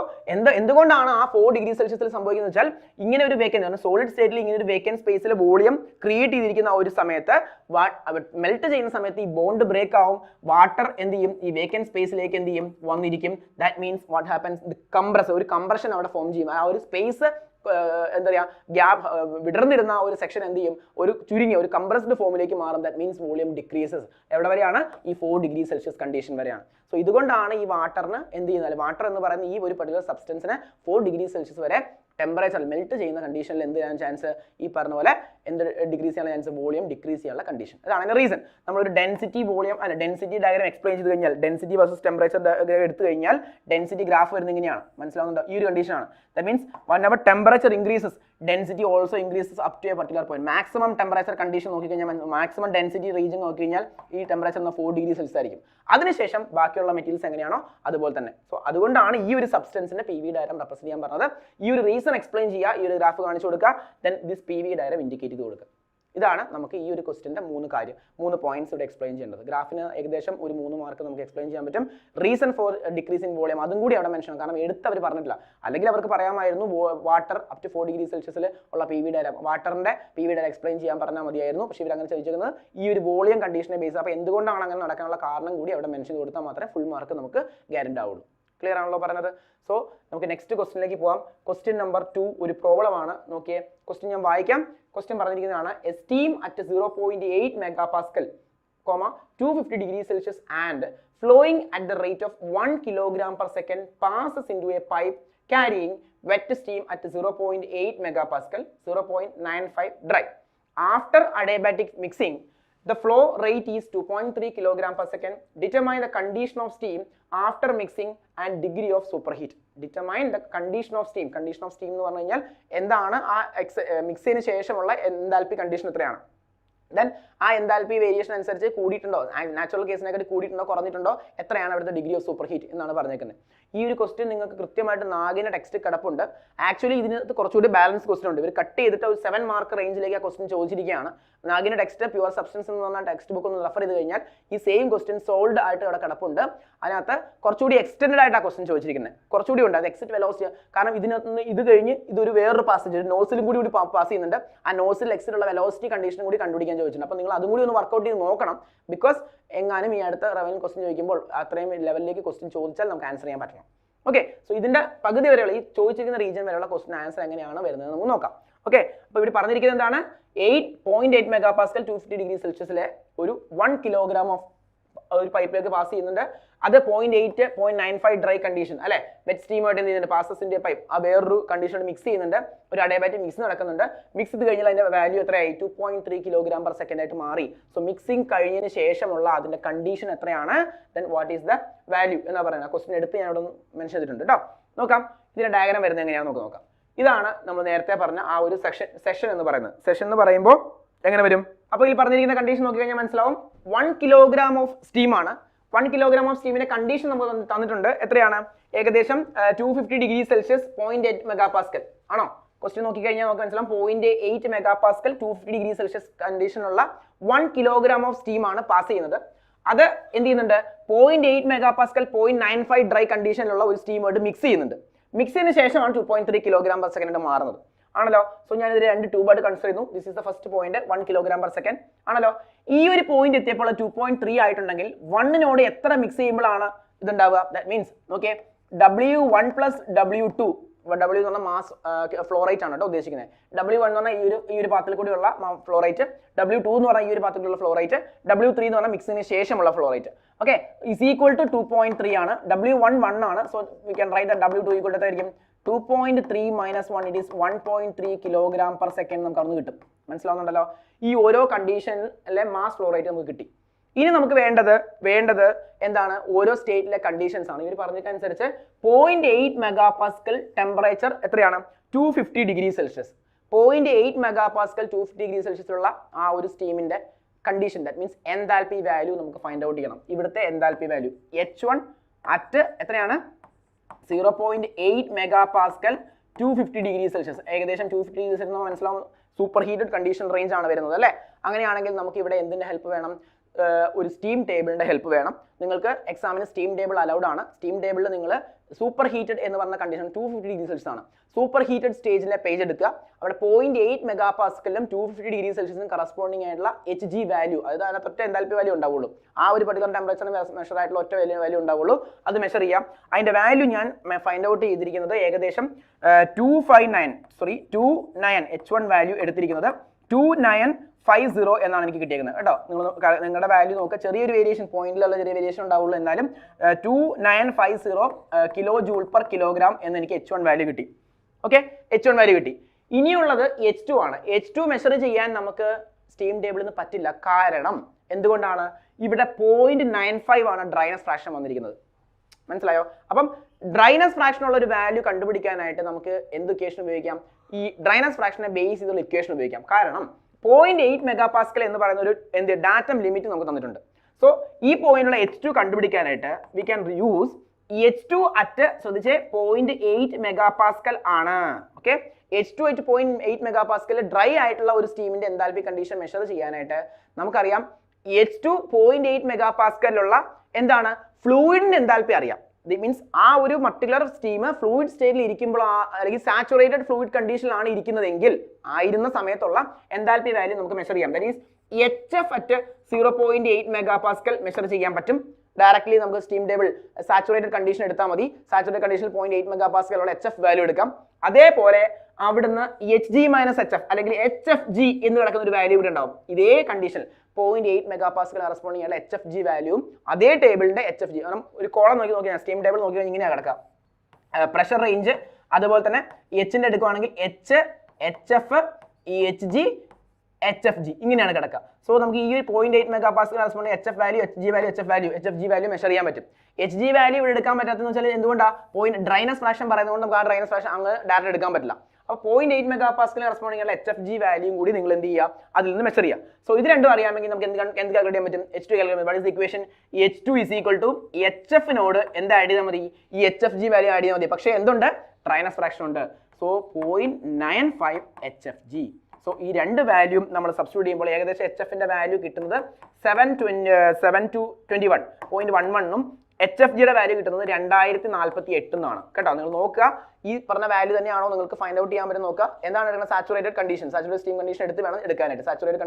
എന്തുകൊണ്ടാണ് ആ 4 ഡിഗ്രി സെൽഷ്യസിൽ സംഭവിക്കുന്നത് വെച്ചാൽ ഇങ്ങനെ ഒരു വേക്കൻറ്റ് സോളിഡ് സ്റ്റേറ്റിൽ ഇങ്ങനെ ഒരു വേക്കൻറ്റ് സ്പേസിൽ വോളിയം ക്രിയേറ്റ് ചെയ്തിരിക്കുന്ന ഒരു സമയത്ത് മെൽറ്റ് ചെയ്യുന്ന സമയത്ത് ഈ ബോണ്ട് ബ്രേക്ക് ആവും, വാട്ടർ എന്ത് ചെയ്യും, ഈ വേക്കൻറ്റ് സ്പേസിലേക്ക് എന്ത് ചെയ്യും വന്നിരിക്കും. ദാറ്റ് മീൻസ് വാട്ട് ഹാപ്പൻസ്, ഒരു കംപ്രഷൻ അവിടെ ഫോം ചെയ്യും. ആ ഒരു സ്പേസ് എന്താ പറയുക ഗ്യാപ്പ് വിടർന്നിരുന്ന ഒരു സെക്ഷൻ എന്ത് ചെയ്യും, ഒരു ചുരുങ്ങിയ ഒരു കംപ്രസ്ഡ് ഫോമിലേക്ക് മാറും. That means volume decreases. എവിടെ വരെയാണ്? ഈ 4 ഡിഗ്രി സെൽഷ്യസ് കണ്ടീഷൻ വരെയാണ്. സോ ഇതുകൊണ്ടാണ് ഈ വാട്ടറിന് എന്ത് ചെയ്യുന്നത്, വാട്ടർ എന്ന് പറയുന്ന ഈ ഒരു പർട്ടിക്കുലർ സബ്സ്റ്റൻസിന് 4 ഡിഗ്രി സെൽഷ്യസ് വരെ ടെമ്പറേച്ചർ മെൽറ്റ് ചെയ്യുന്ന കണ്ടീഷനിൽ എന്ത് ചെയ്യാൻ ചാൻസ്, ഈ പറഞ്ഞ പോലെ എന്ത് ഡിക്രീസ് ചെയ്യാനുള്ള ചാൻസ്, വോളിയം ഡിക്രീസ് ചെയ്യാനുള്ള കണ്ടീഷൻ. അതാണ് അതിന്റെ റീസൺ. നമ്മളൊരു ഡെൻസിറ്റി വോളിയം അല്ല ഡെൻസിറ്റി ഡയഗ്രാം എക്സ്പ്ലെയിൻ ചെയ്ത് കഴിഞ്ഞാൽ, ഡെൻസിറ്റി വേഴ്സസ് ടെമ്പറേച്ചർ ഡയഗ്രാം എടുത്തു കഴിഞ്ഞാൽ ഡെൻസിറ്റി ഗ്രാഫ് വരുന്നത് ഇങ്ങനെയാണ്. മനസ്സിലാവുന്നുണ്ടോ? ഈ ഒരു കണ്ടീഷനാണ്. That means whenever temperature increases density also increases up to a particular point. Maximum temperature condition നോക്കിക്കഴിഞ്ഞാൽ, മാക്സിമം ഡെൻസിറ്റി റീജിയൻ നോക്കിക്കഴിഞ്ഞാൽ ഈ ടെമ്പറേച്ചർ 4 ഡിഗ്രി സെൽഷ്യസ് ആയിരിക്കും. അതിനുശേഷം ബാക്കിയുള്ള മെറ്റീരിയൽസ് എങ്ങനെയാണോ അതുപോലെ തന്നെ. സോ അതുകൊണ്ടാണ് ഈ ഒരു സബ്സ്റ്റൻസിന്റെ PV ഡയഗ്രാം റെപ്രസെന്റ് ചെയ്യാൻ പറഞ്ഞത്. ഈ ഒരു റീസൺ എക്സ്പ്ലെയിൻ ചെയ്യുക, ഈ ഒരു ഗ്രാഫ് കാണിച്ചു കൊടുക്കുക, then this PV diagram indicate ചെയ്ത് കൊടുക്കുക. ഇതാണ് നമുക്ക് ഈ ഒരു ക്വസ്റ്റിന്റെ 3 പോയിന്റ്സ് ഇവിടെ എക്സ്പ്ലെയിൻ ചെയ്യേണ്ടത്. ഗ്രാഫിന് ഏകദേശം ഒരു 3 മാർക്ക് നമുക്ക് എക്സ്പ്ലെയിൻ ചെയ്യാൻ പറ്റും. Reason for decrease in volume അതും കൂടി അവിടെ മെൻഷൻ, കാരണം എടുത്ത് അവർ പറഞ്ഞിട്ടില്ല. അല്ലെങ്കിൽ അവർക്ക് പറയാമായിരുന്നു വാട്ടർ അപ് ടു 4 ഡിഗ്രി സെൽഷ്യസിൽ ഉള്ള PV ഡയഗ്രാം, വാട്ടറിന്റെ PV ഡയഗ്രാം എക്സ്പ്ലെയിൻ ചെയ്യാൻ പറഞ്ഞാൽ മതിയായിരുന്നു. പക്ഷേ ഇവർ അങ്ങനെ ചോദിച്ചിരിക്കുന്നത് ഈ ഒരു വോളിയം കണ്ടീഷനെ ബേസ്. അപ്പോൾ എന്തുകൊണ്ടാണ് അങ്ങനെ നടക്കാനുള്ള കാരണം കൂടി അവിടെ മെൻഷൻ കൊടുത്താൽ മാത്രമേ ഫുൾ മാർക്ക് നമുക്ക് ഗ്യാരണ്ടി ആവുള്ളൂ. ക്ലിയർ ആണല്ലോ പറഞ്ഞത്? സോ നമുക്ക് നെക്സ്റ്റ് ക്വസ്റ്റിനിലേക്ക് പോകാം. ക്വസ്റ്റ്യൻ നമ്പർ 2 ഒരു പ്രോബ്ലം ആണ്. നോക്കിയേ, ക്വസ്റ്റ്യൻ ഞാൻ വായിക്കാം. ക്വസ്റ്റ്യൻ പറഞ്ഞിരിക്കുന്നതാണ് a steam at 0.8 megapascal, 250 degrees Celsius and flowing at the rate of 1 kilogram per second passes into a pipe carrying wet steam at 0.8 megapascal, 0.95 dry. After adiabatic mixing, the flow rate is 2.3 kilogram per second. Determine the condition of steam after mixing and degree of superheat. Determine the condition of steam. Condition of steam എന്ന് പറഞ്ഞു കഴിഞ്ഞാൽ എന്താണ് ആ മിക്സിന് ശേഷമുള്ള enthalpy condition എത്രയാണ്. Then ആ enthalpy variation അനുസരിച്ച് കൂടിയിട്ടുണ്ടോ, natural കേസിനെക്കാട്ടി കൂടിയിട്ടുണ്ടോ കുറഞ്ഞിട്ടുണ്ടോ, എത്രയാണ് അവിടുത്തെ ഡിഗ്രി ഓഫ് സൂപ്പർ ഹീറ്റ് എന്നാണ് പറഞ്ഞേക്കുന്നത്. ഈ ഒരു ക്വസ്റ്റ്യൻ നിങ്ങൾക്ക് കൃത്യമായിട്ട് നാഗിന്റെ ടെക്സ്റ്റ് കിടപ്പുണ്ട്. ആക്ച്വലി ഇതിനകത്ത് കുറച്ചുകൂടി ബാലൻസ് ക്വസ്റ്റ്യൻ ഉണ്ട്. ഇവർ കട്ട് ചെയ്തിട്ട് ഒരു 7 മാർക്ക് റേഞ്ചിലേക്ക് ആ ക്വസ്റ്റ്യൻ ചോദിച്ചിരിക്കുകയാണ്. നാഗിന്റെ ടെക്സ്റ്റ് പ്യുവർ സബ്സ്റ്റൻസ് എന്ന് പറഞ്ഞ ടെക്സ്റ്റ് ബുക്ക് ഒന്ന് റെഫർ ചെയ്ത് കഴിഞ്ഞാൽ ഈ സെയിം ക്വസ്റ്റ്യൻ സോൾഡ് ആയിട്ട് അവിടെ കിടപ്പുണ്ട്. അതിനകത്ത് കുറച്ചുകൂടി എക്സ്റ്റെൻഡ് ആയിട്ട് ആ ക്വസ്റ്റ്യൻ ചോദിച്ചിരിക്കുന്നത് കുറച്ചുകൂടി ഉണ്ട്. അത് എക്സിറ്റ് വെലോസിറ്റി, കാരണം ഇതിനകത്ത് ഇത് കഴിഞ്ഞ് ഇതൊരു വേറൊരു പാസേജ് ഒരു നോസിലും കൂടി പാസ് ചെയ്യുന്നുണ്ട്. ആ നോസിൽ എക്സിറ്റ് ഉള്ള വെലോസിറ്റി കണ്ടീഷൻ കൂടി കണ്ടുപിടിക്കാൻ ചോദിച്ചിട്ടുണ്ട്. അപ്പോൾ നിങ്ങൾ അതും കൂടി ഒന്ന് വർക്കൗട്ട് ചെയ്ത് നോക്കണം. ബിക്കോസ് എങ്ങാനും ഈ അടുത്ത റെവന്യൂ ക്വസ്റ്റ്യൻ ചോദിക്കുമ്പോൾ അത്രയും ലെവലിലേക്ക് ക്വസ്റ്റ്യൻ ചോദിച്ചാൽ നമുക്ക് ആൻസർ ചെയ്യാൻ പറ്റണം. ഓക്കെ, സോ ഇതിന്റെ പകുതി വരെയുള്ള ഈ ചോദിച്ചിരിക്കുന്ന റീജിയൻ വരെയുള്ള ക്വസ്റ്റ്യൻ ആൻസർ എങ്ങനെയാണ് വരുന്നത് നമുക്ക് നോക്കാം. ഓക്കെ, അപ്പോൾ ഇവിടെ പറഞ്ഞിരിക്കുന്നത് എന്താണ്, 8.8 മെഗാപാസ്കൽ 250 ഡിഗ്രി സെൽഷ്യസിലെ ഒരു 1 കിലോഗ്രാം ഓഫ് ഒരു പൈപ്പിലേക്ക് പാസ് ചെയ്യുന്നുണ്ട്. അത് 0.8 0.95 ഡ്രൈ കണ്ടീഷൻ അല്ലെ, വെറ്റ് സ്റ്റീമായിട്ട് എന്ത് ചെയ്യുന്നുണ്ട്, പാസസിന്റെ പൈപ്പ് ആ വേറൊരു കണ്ടീഷൻ മിക്സ് ചെയ്യുന്നുണ്ട്. ഒരു അഡയബാറ്റിക് മിക്സ് നടക്കുന്നുണ്ട്. മിക്സ് ചെയ്ത് കഴിഞ്ഞാൽ അതിന്റെ വാല്യൂ എത്രയായി, 2.3 കിലോഗ്രാം പെർ സെക്കൻഡ് ആയിട്ട് മാറി. സോ മിക്സിംഗ് കഴിഞ്ഞതിന് ശേഷമുള്ള അതിന്റെ കണ്ടീഷൻ എത്രയാണ്, then what is the value എന്നാ പറയുന്നത്. ക്വസ്റ്റ്യൻ എടുത്ത് ഞാൻ ഇവിടെ മെൻഷൻ ചെയ്തിട്ടുണ്ട് കേട്ടോ. നോക്കാം ഇതിന്റെ ഡയഗ്രാം വരുന്നത് എങ്ങനെയാണെന്ന് നമുക്ക് നോക്കാം. ഇതാണ് നമ്മൾ നേരത്തെ പറഞ്ഞ ആ ഒരു സെഷൻ എന്ന് പറയുന്നത്. സെഷൻ എന്ന് പറയുമ്പോൾ എങ്ങനെ വരും, അപ്പോൾ ഈ പറഞ്ഞിരിക്കുന്ന കണ്ടീഷൻ നോക്കി കഴിഞ്ഞാൽ മനസ്സിലാവും. 1 കിലോഗ്രാം ഓഫ് സ്റ്റീം ആണ്. 1 കിലോഗ്രാം ഓഫ് സ്റ്റീമിന്റെ കണ്ടീഷൻ നമുക്ക് തന്നിട്ടുണ്ട്. എത്രയാണ്, ഏകദേശം 250 ഡിഗ്രി സെൽഷ്യസ് 0.8 മെഗാപാസ്കൽ ആണോ. ക്വസ്റ്റ്യൻ നോക്കി കഴിഞ്ഞാൽ നമുക്ക് മനസ്സിലാവും 0.8 മെഗാപാസ്കൽ 250 ഡിഗ്രി സെൽഷ്യസ് കണ്ടീഷനുള്ള 1 കിലോഗ്രാം ഓഫ് സ്റ്റീം ആണ് പാസ് ചെയ്യുന്നത്. അത് എന്ത് ചെയ്യുന്നുണ്ട്, 0.8 മെഗാപാസ്കൽ 0.95 ഡ്രൈ കണ്ടീഷനിലുള്ള ഒരു സ്റ്റീമായിട്ട് മിക്സ് ചെയ്യുന്നുണ്ട്. മിക്സ് ചെയ്തതിന് ശേഷമാണ് 2.3 കിലോഗ്രാം പെർ സെക്കൻഡ് മാറുന്നത് ആണല്ലോ. സോ ഞാൻ ഇതിൽ 2 ട്യൂബായിട്ട് കൺസിഡർ ചെയ്യുന്നു. This is the first point 1 kilogram per second ആണല്ലോ. ഈ ഒരു പോയിന്റ് എത്തിയപ്പോൾ 2.3 ആയിട്ടുണ്ടെങ്കിൽ 1 എത്ര മിക്സ് ചെയ്യുമ്പോഴാണ് ഇതുണ്ടാവുക. ദാറ്റ് മീൻസ് നോക്കിയേ, W1 plus W2 W എന്ന് പറഞ്ഞാൽ മാസ് ഫ്ലോ റേറ്റ് ആണ് കേട്ടോ ഉദ്ദേശിക്കുന്നത്. W1 എന്ന് പറഞ്ഞാൽ ഈ ഒരു പാത്തിൽ കൂടിയുള്ള ഫ്ലോ റേറ്റ്, W2 എന്ന് പറഞ്ഞാൽ ഈ ഒരു പാത്തിൽ കൂടിയുള്ള ഫ്ലോ റേറ്റ്, W3 എന്ന് പറഞ്ഞാൽ മിക്സിന് ശേഷമുള്ള flow rate. Okay, is equal to 2.3 ആണ്. W1 1 ആണ്. So we can write W2 equal to എത്രയായിരിക്കും? 2.3 - 1 ഇറ്റ് ഈസ് 1.3 kg/s നമുക്ക് അവിടുന്ന് കിട്ടും. മനസ്സിലാവുന്നുണ്ടല്ലോ? ഈ ഓരോ കണ്ടീഷനിലെ മാസ് ഫ്ലോ റേറ്റ് നമുക്ക് കിട്ടി. ഇനി നമുക്ക് വേണ്ടത് എന്താണ്? ഓരോ സ്റ്റേറ്റിലെ കണ്ടീഷൻസ് ആണ്. ഇവർ പറഞ്ഞിട്ടനുസരിച്ച് 0.8 MPa ടെമ്പറേച്ചർ എത്രയാണ്? 250 ഡിഗ്രി സെൽഷ്യസ്. 0.8 MPa 250 ഡിഗ്രി സെൽഷ്യസിലുള്ള ആ ഒരു സ്റ്റീമിന്റെ condition, that means enthalpy value നമുക്ക് ഫൈൻഡ് ഔട്ട് ചെയ്യണം. ഇവിടുത്തെ എൻതാൽപി വാല്യൂ H1 അറ്റ് എത്രയാണ്? 0.8 MPa 250 ഡിഗ്രി സെൽഷ്യസ്. ഏകദേശം 250 ഡിഗ്രി സെൽഷ്യസ് മനസ്സിലാവും. സൂപ്പർ ഹീറ്റഡ് കണ്ടീഷൻ റേഞ്ച് ആണ് വരുന്നത് അല്ലേ? അങ്ങനെയാണെങ്കിൽ നമുക്ക് ഇവിടെ എന്തിന്റെ ഹെൽപ്പ് വേണം? ഒരു സ്റ്റീം ടേബിളിന്റെ ഹെൽപ്പ് വേണം. നിങ്ങൾക്ക് എക്സാമിന് സ്റ്റീം ടേബിൾ അലൗഡ് ആണ്. സ്റ്റീം ടേബിളിൽ നിങ്ങൾ സൂപ്പർ ഹീറ്റഡ് എന്ന് പറഞ്ഞ കണ്ടീഷൻ 250 ഡിഗ്രി സെൽഷ്യസ് ആണ്. സൂപ്പർ ഹീറ്റഡ് സ്റ്റേജിലെ പേജ് എടുക്കുക. അവിടെ 0.8 MPa 250 ഡിഗ്രി സെൽഷ്യസിനും കറസ്പോണ്ടിങ് ആയിട്ടുള്ള HG വാല്യൂ, അതായത് അതിനകത്ത് ഒറ്റ എൻതാൽപി വാല്യൂ ഉണ്ടാവുള്ളൂ. ആ ഒരു പർട്ടിക്കുലർ ടെമ്പറേച്ചറിന് മെഷർ ആയിട്ടുള്ള ഒറ്റ വാല്യൂ ഉണ്ടാവുള്ളൂ. അത് മെഷർ ചെയ്യാം. അതിന്റെ വാല്യൂ ഞാൻ ഫൈൻഡ് ഔട്ട് ചെയ്തിരിക്കുന്നത് ഏകദേശം 2.9 H1 വാല്യൂ എടുത്തിരിക്കുന്നത് 2950 എന്നാണ് എനിക്ക് കിട്ടിയിരിക്കുന്നത് കേട്ടോ. നിങ്ങളുടെ വാല്യൂ നോക്കുക. ചെറിയൊരു വേരിയേഷൻ, പോയിന്റിലുള്ള ചെറിയ വേരിയേഷൻ ഉണ്ടാവുള്ളൂ. എന്നാലും 2950 kJ/kg എന്ന് എനിക്ക് H1 വാല്യൂ കിട്ടി. ഓക്കെ, H1 വാല്യൂ കിട്ടി. ഇനിയുള്ളത് H2 ആണ്. H2 മെഷർ ചെയ്യാൻ നമുക്ക് സ്റ്റീം ടേബിളിൽ നിന്ന് പറ്റില്ല. കാരണം എന്തുകൊണ്ടാണ്? ഇവിടെ 0.95 ആണ് ഡ്രൈനസ് ഫ്രാക്ഷൻ വന്നിരിക്കുന്നത്. മനസ്സിലായോ? അപ്പം ഡ്രൈനസ് ഫ്രാക്ഷൻ ഉള്ള ഒരു വാല്യൂ കണ്ടുപിടിക്കാനായിട്ട് നമുക്ക് എന്ത് ഇക്വേഷൻ ഉപയോഗിക്കാം? ഈ ഡ്രൈനസ് ഫ്രാക്ഷനെ ബേസ് ചെയ്തുള്ള ഇക്വേഷൻ ഉപയോഗിക്കാം. കാരണം 0.8 MPa എന്ന് പറയുന്ന ഒരു ഡാറ്റം ലിമിറ്റ് നമുക്ക് തന്നിട്ടുണ്ട്. സോ ഈ പോയിന്റുള്ള H2 കണ്ടുപിടിക്കാനായിട്ട് we can use H2 at, ശ്രദ്ധിച്ചേ, 0.8 MPa ആണ്. Okay, H2 at 0.8 MPa dry ആയിട്ടുള്ള ഒരു സ്റ്റീമിന്റെ എൻതാൽപി കണ്ടീഷൻ മെഷർ ചെയ്യാനായിട്ട് നമുക്കറിയാം H2 0.8 MPa എന്താണ്? ഫ്ലൂയിഡിന്റെ എൻതാൽപി അറിയാം. മീൻസ് ആ ഒരു പർട്ടിക്കുലർ സ്റ്റീം ഫ്ലൂയിഡ് സ്റ്റേറ്റിൽ ഇരിക്കുമ്പോൾ, അല്ലെങ്കിൽ സാച്ചുറേറ്റഡ് ഫ്ലൂയിഡ് കണ്ടീഷനിലാണ് ഇരിക്കുന്നതെങ്കിൽ ആയിരുന്ന സമയത്തുള്ള എൻതാൽപി വാല്യൂ നമുക്ക് മെഷർ ചെയ്യാം. That means HF at 0.8 MPa measure ചെയ്യാൻ പറ്റും. ഡയറക്ട്ലി നമുക്ക് സ്റ്റീം ടേബിൾ സാച്ചുറേറ്റഡ് കണ്ടീഷൻ എടുത്താൽ മതി. സാച്ചുറേറ്റഡ് കണ്ടീഷനിൽ 0.8 MPa ഉള്ള HF വാല്യൂ എടുക്കാം. അതേപോലെ അവിടുന്ന് HG - HF അല്ലെങ്കിൽ HFG എന്ന് കിടക്കുന്ന ഒരു വാല്യൂ ഇവിടെ ഉണ്ടാവും. ഇതേ കണ്ടീഷൻ 0.8 MPa കറസ്പോണ്ടിങ് ആയിട്ടുള്ള HFG വാല്യൂവും അതേ ടേബിളിന്റെ HFG, കാരണം ഒരു കോളം നോക്കിയാൽ സ്റ്റീം ടേബിൾ നോക്കിയാൽ ഇങ്ങനെയാണ് കിടക്കാം. പ്രഷർ റേഞ്ച്, അതുപോലെ തന്നെ Hന്റെ എടുക്കുകയാണെങ്കിൽ H, HF, HG, HFG ഇങ്ങനെയാണ് കിടക്കുക. സോ നമുക്ക് ഈ 0.8 MPa corresponding HF value, HFG value measure ചെയ്യാൻ പറ്റും. HG വാല്യൂ ഇവിടെ എടുക്കാൻ പറ്റാത്തതെന്ന് വെച്ചാൽ എന്തുകൊണ്ടാണ്? ഡ്രൈനസ് ഫ്രാക്ഷൻ പറയുന്നതുകൊണ്ട് നമുക്ക് ആ ഡ്രൈനസ് ഫ്രാക്ഷൻ അങ്ങ് ഡയറക്റ്റ് എടുക്കാൻ പറ്റില്ല. അപ്പോൾ 0.8 MPa കറസ്പോണ്ടിങ് ആയിട്ടുള്ള HFG വാല്യൂയും കൂടി നിങ്ങൾ എന്ത് ചെയ്യുക? അതിൽ നിന്ന് മെഷർ ചെയ്യുക. സോ ഇത് രണ്ടും അറിയാമെങ്കിൽ നമുക്ക് എന്ത് കാൽക്കുലേറ്റ് ചെയ്യാൻ പറ്റും? H2 calculate. What is the equation? H2 is equal to HF-നോട് എന്ത് ആഡ് ചെയ്താൽ മതി? ഈ HFG വാല്യൂ ആഡ് ചെയ്താൽ മതി. പക്ഷേ എന്തുണ്ട്? ഡ്രൈനസ് ഫ്രാക്ഷൻ ഉണ്ട്. So 0.95 HFG. സോ ഈ രണ്ട് വാല്യൂം നമ്മൾ സബ്സ്റ്റിറ്റ്യൂട്ട് ചെയ്യുമ്പോൾ ഏകദേശം HFന്റെ വാല്യൂ കിട്ടുന്നത് 721.11ഉം HFGയുടെ വാല്യൂ കിട്ടുന്നത് 2048 എന്നാണ് കേട്ടോ. നിങ്ങൾ നോക്കുക, ഈ പറഞ്ഞ വാല്യൂ തന്നെയാണോ നിങ്ങൾക്ക് ഫൈൻഡ് ഔട്ട് ചെയ്യാൻ പറ്റും നോക്കുക. എന്താണ് saturated condition, saturated steam condition എടുത്ത് വേണം എടുക്കാനായിട്ട്. സാച്ചുറേറ്റഡ്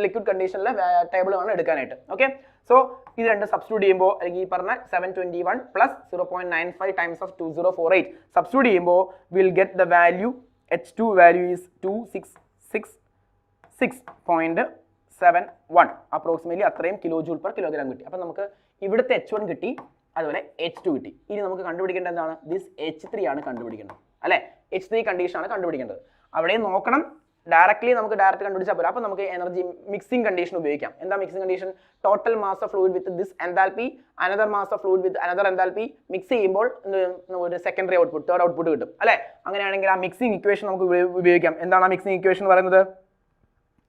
ലിക്വിഡ് കണ്ടീഷനിലെ ടേബിൾ വേണം എടുക്കാനായിട്ട്. ഓക്കെ, സോ ഇത് രണ്ട് സബ്സ്റ്റിറ്റ്യൂട്ട് ചെയ്യുമ്പോൾ, അല്ലെങ്കിൽ ഈ പറഞ്ഞ 721 പ്ലസ് 0.95 ടൈംസ് ഓഫ് 2048 സബ്സ്റ്റിറ്റ്യൂട്ട് ചെയ്യുമ്പോൾ will get the value. H2 value is 2666.71 approximately അത്രയും kJ/kg കിട്ടി. അപ്പം നമുക്ക് ഇവിടുത്തെ H1 കിട്ടി, അതുപോലെ H2 കിട്ടി. ഇനി നമുക്ക് കണ്ടുപിടിക്കേണ്ടത് എന്താണ്? ദിസ് H3 ആണ് കണ്ടുപിടിക്കേണ്ടത് അല്ലേ? H3 കണ്ടീഷൻ ആണ് കണ്ടുപിടിക്കേണ്ടത്. അവിടെ നോക്കണം, ഡയറക്ട്ലി നമുക്ക് ഡയറക്റ്റ് കണ്ടുപിടിച്ചാൽ പോരാ. അപ്പോൾ നമുക്ക് എനർജി മിക്സിംഗ് കണ്ടീഷൻ ഉപയോഗിക്കാം. എന്താ mixing condition? Total mass of fluid with this enthalpy, another mass of fluid with another enthalpy mix ചെയ്യുമ്പോൾ ഒരു സെക്കൻഡറി ഔട്ട്പുട്ട്, തേർഡ് ഔട്ട്പുട്ട് കിട്ടും അല്ലേ? അങ്ങനെയാണെങ്കിൽ ആ മിക്സിംഗ് ഇക്വേഷൻ നമുക്ക് ഉപയോഗിക്കാം. എന്താണ് ആ മിക്സിംഗ് ഇക്വേഷൻ എന്ന് പറയുന്നത്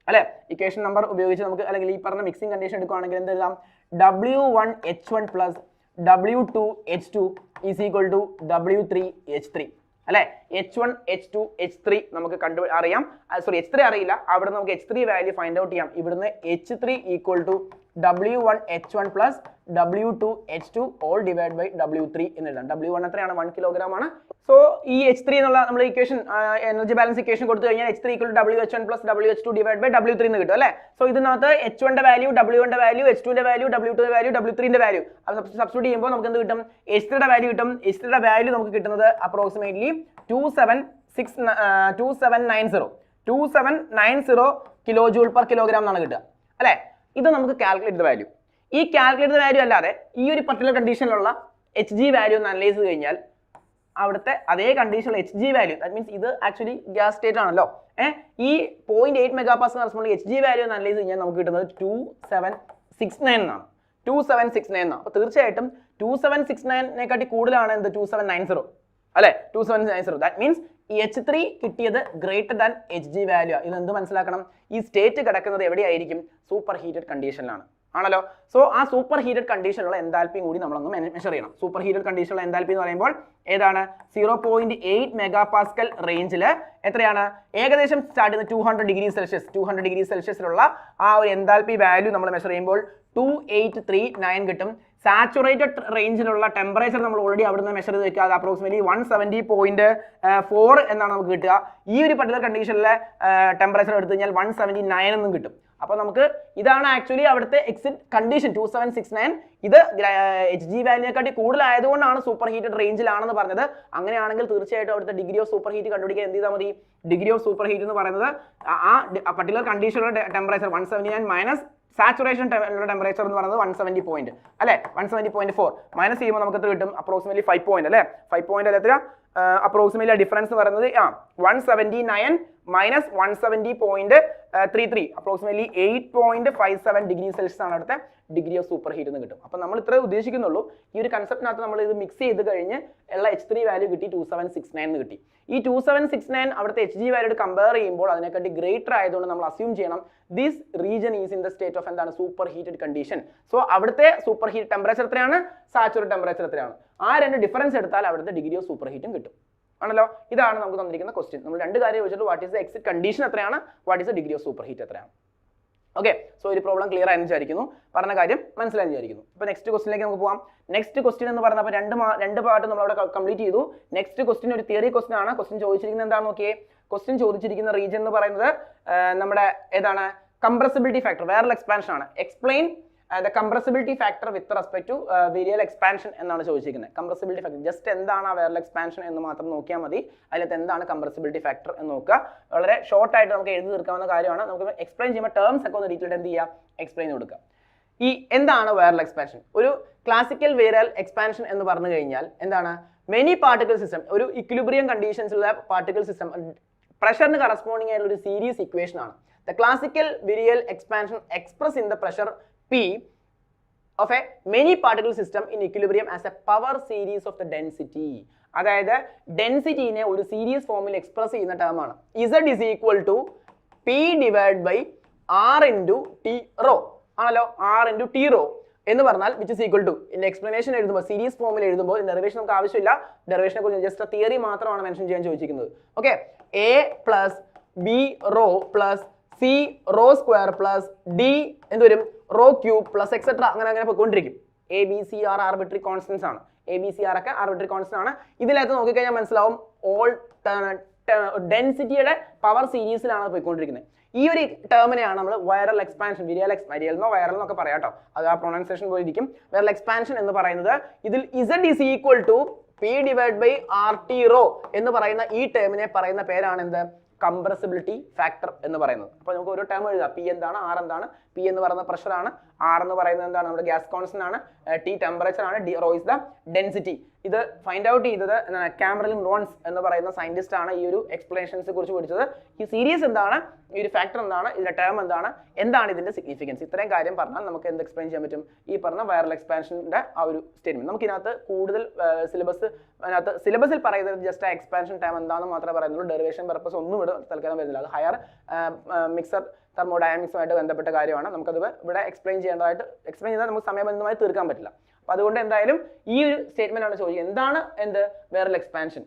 അല്ലേ? ഇക്വേഷൻ നമ്പർ ഉപയോഗിച്ച് നമുക്ക്, അല്ലെങ്കിൽ ഈ പറഞ്ഞ മിക്സിംഗ് കണ്ടീഷൻ എടുക്കുകയാണെങ്കിൽ എന്ത് എഴുതാം? W1H1 plus W2H2 is equal to W3H3 അല്ലെ? H1, H2, H3 നമുക്ക് അറിയാം. സോറി, H3 അറിയില്ല. അവിടെ നമുക്ക് H3 വാല്യൂ ഫൈൻഡ് ഔട്ട് ചെയ്യാം. ഇവിടുന്ന് H3 equal to W1 H1 plus W2 H2 all divided by W3 എന്ന് എഴുതാം. W1 എത്രയാണ്? 1 കിലോഗ്രാം ആണ്. സോ ഈ H3 എന്നുള്ള നമ്മൾ ഇക്വേഷൻ എനർജി ബാലൻസ് ഇക്വേഷൻ കൊടുത്തു കഴിഞ്ഞാൽ H3 equal to WH1 plus WH2 divided by W3 എന്ന് കിട്ടും അല്ലേ? സോ ഇതിനകത്ത് H1 ന്റെ വാല്യൂ, W1 ന്റെ വാല്യൂ, H2 ന്റെ വാല്യൂ, W2 ന്റെ വാല്യൂ, W3 ന്റെ വാല്യൂ സബ്സ്റ്റിറ്റ്യൂട്ട് ചെയ്യുമ്പോൾ നമുക്ക് എന്ത് കിട്ടും? H3 യുടെ വാല്യൂ കിട്ടും. H3 യുടെ വാല്യൂ നമുക്ക് കിട്ടുന്നത് approximately 2790 kilo joule per kilogram എന്നാണ് കിട്ടുക അല്ലേ? ഇത് നമുക്ക് കാൽക്കുലേറ്റ് വാല്യൂ. ഈ കാൽക്കുലേറ്റ് വാല്യൂ അല്ലാതെ ഈ ഒരു പർട്ടിക്കുലർ കണ്ടീഷനിലുള്ള എച്ച് ജി വാല്യൂ ഒന്ന് അനലൈസ് ചെയ്ത് കഴിഞ്ഞാൽ അവിടുത്തെ അതേ കണ്ടീഷനിലുള്ള H G value, that means ഇത് ആക്ച്വലി ഗ്യാസ് സ്റ്റേറ്റ് ആണല്ലോ, ഈ 0.8 megapascal corresponding H G value ഒന്ന് അനലൈസ് കഴിഞ്ഞാൽ നമുക്ക് കിട്ടുന്നത് 2769 എന്നാണ്. 2769 എന്നാണ്. അപ്പോൾ തീർച്ചയായിട്ടും 2769നെക്കാട്ടി കൂടുതലാണ് എന്ത്? 2790 അല്ലെ? 2790. ദാറ്റ് മീൻസ് ഈ H3 കിട്ടിയത് greater than H G value. ഇത് എന്ത് മനസ്സിലാക്കണം? ഈ സ്റ്റേറ്റ് കിടക്കുന്നത് എവിടെയായിരിക്കും? സൂപ്പർ ഹീറ്റഡ് കണ്ടീഷനിലാണ് ആണല്ലോ. സോ ആ സൂപ്പർ ഹീറ്റഡ് കണ്ടീഷനിലുള്ള എൻതാൽപ്പിയും കൂടി നമ്മളൊന്ന് മെഷർ ചെയ്യണം. സൂപ്പർ ഹീറ്റഡ് കണ്ടീഷനിലുള്ള എൻതാൽപ്പി എന്ന് പറയുമ്പോൾ ഏതാണ്? 0.8 മെഗാപാസ്കൽ റേഞ്ചിൽ എത്രയാണ്? ഏകദേശം സ്റ്റാർട്ട് ചെയ്യുന്ന 200 ഡിഗ്രി സെൽഷ്യസിലുള്ള ആ ഒരു എൻതാൽപ്പി വാല്യൂ നമ്മൾ മെഷർ ചെയ്യുമ്പോൾ 2839 കിട്ടും. സാച്ചുറേറ്റഡ് റേഞ്ചിലുള്ള ടെമ്പറേച്ചർ നമ്മൾ ഓൾറെഡി അവിടെ നിന്ന് മെഷർ ചെയ്ത് വെക്കുക. അത് അപ്രോക്സിമേറ്റ്ലി 170.4 എന്നാണ് നമുക്ക് കിട്ടുക. ഈ ഒരു പർട്ടിക്കുലർ കണ്ടീഷനിലെ ടെമ്പറേച്ചർ എടുത്തു കഴിഞ്ഞാൽ 179 എന്നും കിട്ടും. അപ്പോൾ നമുക്ക് ഇതാണ് ആക്ച്വലി അവിടുത്തെ എക്സിറ്റ് കണ്ടീഷൻ 2769. ഇത് എച്ച് ജി വാല്യൂനെക്കാട്ടി കൂടുതലായതുകൊണ്ടാണ് സൂപ്പർ ഹീറ്റഡ് റേഞ്ചിലാണെന്ന് പറഞ്ഞത്. അങ്ങനെയാണെങ്കിൽ തീർച്ചയായിട്ടും അവിടുത്തെ ഡിഗ്രി ഓഫ് സൂപ്പർ ഹീറ്റ് കണ്ടുപിടിക്കാൻ എന്ത് ചെയ്താൽ മതി? ഡിഗ്രി ഓഫ് സൂപ്പർ ഹീറ്റ് എന്ന് പറയുന്നത് ആ പർട്ടിക്കുലർ കണ്ടീഷനിലുള്ള ടെമ്പറേച്ചർ 179 മൈനസ് സാച്ചുറേഷൻ ടെമ്പറേച്ചർ എന്ന് പറയുന്നത് 170 പോയിന്റ് അല്ലെ? 170.4 മൈനസ് ചെയ്യുമ്പോൾ നമുക്ക് എത്ര കിട്ടും? അപ്രോക്സിമേറ്റ്ലി 5 പോയിന്റ് അല്ലെ? 5 പോയിന്റ് അല്ല എത്ര? അപ്രോക്സിമേറ്റ്ലി ഡിഫറൻസ് പറയുന്നത് 179 മൈനസ് 170.33 അപ്രോക്സിമേറ്റ്ലി 8.57 ഡിഗ്രി സെൽഷ്യസ് ആണ് അടുത്ത ഡിഗ്രി ഓഫ് സൂപ്പർ ഹീറ്റ് എന്ന് കിട്ടും. അപ്പോൾ നമ്മൾ ഇത്രേ ഉദ്ദേശിക്കുന്നുള്ളൂ. ഈ ഒരു കൺസെപ്റ്റിനകത്ത് നമ്മൾ ഇത് മിക്സ് ചെയ്ത് കഴിഞ്ഞ് ഉള്ള H3 വാല്യൂ കിട്ടി 2769 എന്ന് കിട്ടി. ഈ 2769 അവിടുത്തെ എച്ച് ജി വാല്യൂ കമ്പയർ ചെയ്യുമ്പോൾ അതിനെക്കാട്ടി ഗ്രേറ്റർ ആയതുകൊണ്ട് നമ്മൾ അസ്യൂം ചെയ്യണം this region is in the state of എന്താണ്? Super heated condition. സോ അവിടുത്തെ സൂപ്പർ ഹീറ്റ് ടെമ്പറേച്ചർ എത്രയാണ്? സാച്ചുറേറ്റഡ് ടെമ്പറേച്ചർ എത്രയാണ്? ആ രണ്ട് ഡിഫറൻസ് എടുത്താൽ അവിടുത്തെ ഡിഗ്രി ഓഫ് സൂപ്പർ ഹീറ്റും കിട്ടും ആണല്ലോ. ഇതാണ് നമുക്ക് തന്നിരിക്കുന്ന ക്വസ്റ്റ്യൻ. നമ്മൾ രണ്ട് കാര്യം ചോദിച്ചിട്ട് what is the exit condition എത്രയാണ്, what is the degree of super heat എത്രയാണ്. ഓക്കെ, സോ ഒരു പ്രോബ്ലം ക്ലിയർ ആയെന്ന് വിചാരിക്കുന്നു, പറഞ്ഞ കാര്യം മനസ്സിലായെന്ന് വിചാരിക്കുന്നു. അപ്പോൾ നെക്സ്റ്റ് ക്വസ്റ്റിനിലേക്ക് നമുക്ക് പോകാം. നെക്സ്റ്റ് ക്വസ്റ്റ്യൻ എന്ന് പറഞ്ഞപ്പോൾ രണ്ട് പാർട്ട് നമ്മൾ അവിടെ കംപ്ലീറ്റ് ചെയ്തു. നെക്സ്റ്റ് ക്വസ്റ്റ്യൻ ഒരു തിയറി ക്വസ്റ്റ്യൻ ആണ്. ക്വസ്റ്റ്യൻ ചോദിച്ചിരിക്കുന്നത് എന്താണെന്ന് നോക്കിയേ. ക്വസ്റ്റ്യൻ ചോദിച്ചിരിക്കുന്ന റീജിയൻ എന്ന് പറയുന്നത് നമ്മുടെ ഏതാണ്? കംപ്രസിബിലിറ്റി ഫാക്ടർ, വൈറൽ എക്സ്പാൻഷൻ ആണ്. Explain the compressibility factor with respect to virial expansion എന്നാണ് ചോദിച്ചിരിക്കുന്നത്. കംപ്രസിബിലിറ്റി ഫാക്ടർ ജസ്റ്റ് എന്താണ് ആ വൈറൽ എക്സ്പാൻഷൻ എന്ന് മാത്രം നോക്കിയാൽ മതി. അതിനകത്ത് എന്താണ് കംപ്രസിബിലിറ്റി ഫാക്ടർ എന്ന് നോക്കുക. വളരെ ഷോർട്ട് ആയിട്ട് നമുക്ക് എഴുതി തീർക്കാവുന്ന കാര്യമാണ്. നമുക്ക് എക്സ്പ്ലെയിൻ ചെയ്യുമ്പോൾ ടേംസ് ഒക്കെ ഒന്ന് ഡീറ്റെയിൽ എന്ത് ചെയ്യുക? എക്സ്പ്ലെയിൻ കൊടുക്കുക. ഈ എന്താണ് വൈറൽ എക്സ്പാൻഷൻ? ഒരു ക്ലാസിക്കൽ വൈറൽ എക്സ്പാൻഷൻ എന്ന് പറഞ്ഞു കഴിഞ്ഞാൽ എന്താണ്? മെനി പാർട്ടിക്കിൾ സിസ്റ്റം, ഒരു ഇക്വിലിബ്രിയം കണ്ടീഷൻസിലുള്ള പാർട്ടിക്കിൾ സിസ്റ്റം പ്രഷറിന് കറസ്പോണ്ടിങ് ആയിട്ടുള്ള ഒരു സീരീസ് ഇക്വേഷൻ ആണ്. The classical viral expansion express in the pressure P of a many particle system in equilibrium as a power series of the density. അതായത് ഡെൻസിറ്റിനെ ഒരു series ഫോമിൽ express ചെയ്യുന്ന term ആണ്. Z is equal to P divided by R into T rho ആണല്ലോ. R into T rho എന്ന് പറഞ്ഞാൽ which is equal to in explanation എഴുതുമ്പോൾ series ഫോമിൽ എഴുതുമ്പോൾ ഡെറിവേഷൻ നമുക്ക് ആവശ്യമില്ല. ഡെറിവേഷനെ കുറിച്ച് ജസ്റ്റ് തിയറി മാത്രമാണ് മെൻഷൻ ചെയ്യാൻ ചോദിച്ചിരിക്കുന്നത്. Okay, A plus B rho plus C rho square plus D എന്ത് വരും? റോ ക്യൂബ് പ്ലസ് എക്സെട്ര അങ്ങനെ പോയിക്കൊണ്ടിരിക്കും. A B C are arbitrary constants ആണ്. എ ബി സി ആർ ഒക്കെ ആർബിട്രറി കോൺസ്റ്റന്റ് ആണ്. ഇതിനകത്ത് നോക്കിക്കഴിഞ്ഞാൽ മനസ്സിലാവും ഓൾ ഡെൻസിറ്റിയുടെ പവർ സീരീസിലാണ് പോയിക്കൊണ്ടിരിക്കുന്നത്. ഈ ഒരു ടേമിനെയാണ് നമ്മൾ വൈറൽ എക്സ്പാൻഷൻ, വൈറൽ എന്നോ വൈറൽ എന്നൊക്കെ പറയാം കേട്ടോ, അത് ആ പ്രൊണൗൺസിയേഷൻ പോയിരിക്കും. വൈറൽ എക്സ്പാൻഷൻ എന്ന് പറയുന്നത് ഇതിൽ Z is equal to P divided by RT rho എന്ന് പറയുന്ന ഈ ടേമിനെ പറയുന്ന പേരാണ് എന്ത്? കംപ്രസിബിലിറ്റി ഫാക്ടർ എന്ന് പറയുന്നത്. അപ്പോൾ നമുക്ക് ഒരു ടേം എഴുതാം. പി എന്താണ്, ആർ എന്താണ്? പി എന്ന് പറയുന്ന പ്രഷർ ആണ്, ആർ എന്ന് പറയുന്നത് എന്താണ്? നമ്മുടെ ഗ്യാസ് കോൺസ്റ്റന്റ് ആണ്, ടി ടെമ്പറേച്ചർ ആണ്, D rho is the density. ഇത് ഫൈൻഡ് ഔട്ട് ചെയ്തത് കാമറലിൻ റോൺസ് എന്ന് പറയുന്ന സയന്റിസ്റ്റ് ആണ് ഈ ഒരു എക്സ്പ്ലനേഷൻസിനെ കുറിച്ച് പഠിച്ചത്. ഈ സീരീസ് എന്താണ്, ഈ ഒരു ഫാക്ടർ എന്താണ്, ഇതിന്റെ ടേം എന്താണ് ഇതിന്റെ സിഗ്നിഫിക്കൻസ്, ഇത്രയും കാര്യം പറഞ്ഞാൽ നമുക്ക് എന്ത് എക്സ്പ്ലെയിൻ ചെയ്യാൻ പറ്റും? ഈ പറഞ്ഞ വൈറൽ എക്സ്പാൻഷന്റെ ആ ഒരു സ്റ്റേറ്റ്മെന്റ്. നമുക്ക് ഇതിനകത്ത് കൂടുതൽ സിലബസിൽ പറയുന്നത് ജസ്റ്റ് ആ എക്സ്പാൻഷൻ ടൈം എന്താണെന്ന് മാത്രമേ പറയുന്നുള്ളൂ. ഡെറിവേഷൻ പർപ്പസ് ഒന്നും ഇവിടെ തൽക്കാലം വരുന്നില്ല. അത് ഹയർ മിക്സർ തെർമോഡൈനാമിക്സുമായിട്ട് ബന്ധപ്പെട്ട കാര്യമാണ്. നമുക്കത് ഇവിടെ എക്സ്പ്ലെയിൻ ചെയ്താൽ നമുക്ക് സമയബന്ധിതമായി തീർക്കാൻ പറ്റില്ല. അപ്പോൾ അതുകൊണ്ട് എന്തായാലും ഈ ഒരു സ്റ്റേറ്റ്മെന്റ് ആണ് ചോദിക്കുക. എന്താണ് വൈറൽ എക്സ്പാൻഷൻ?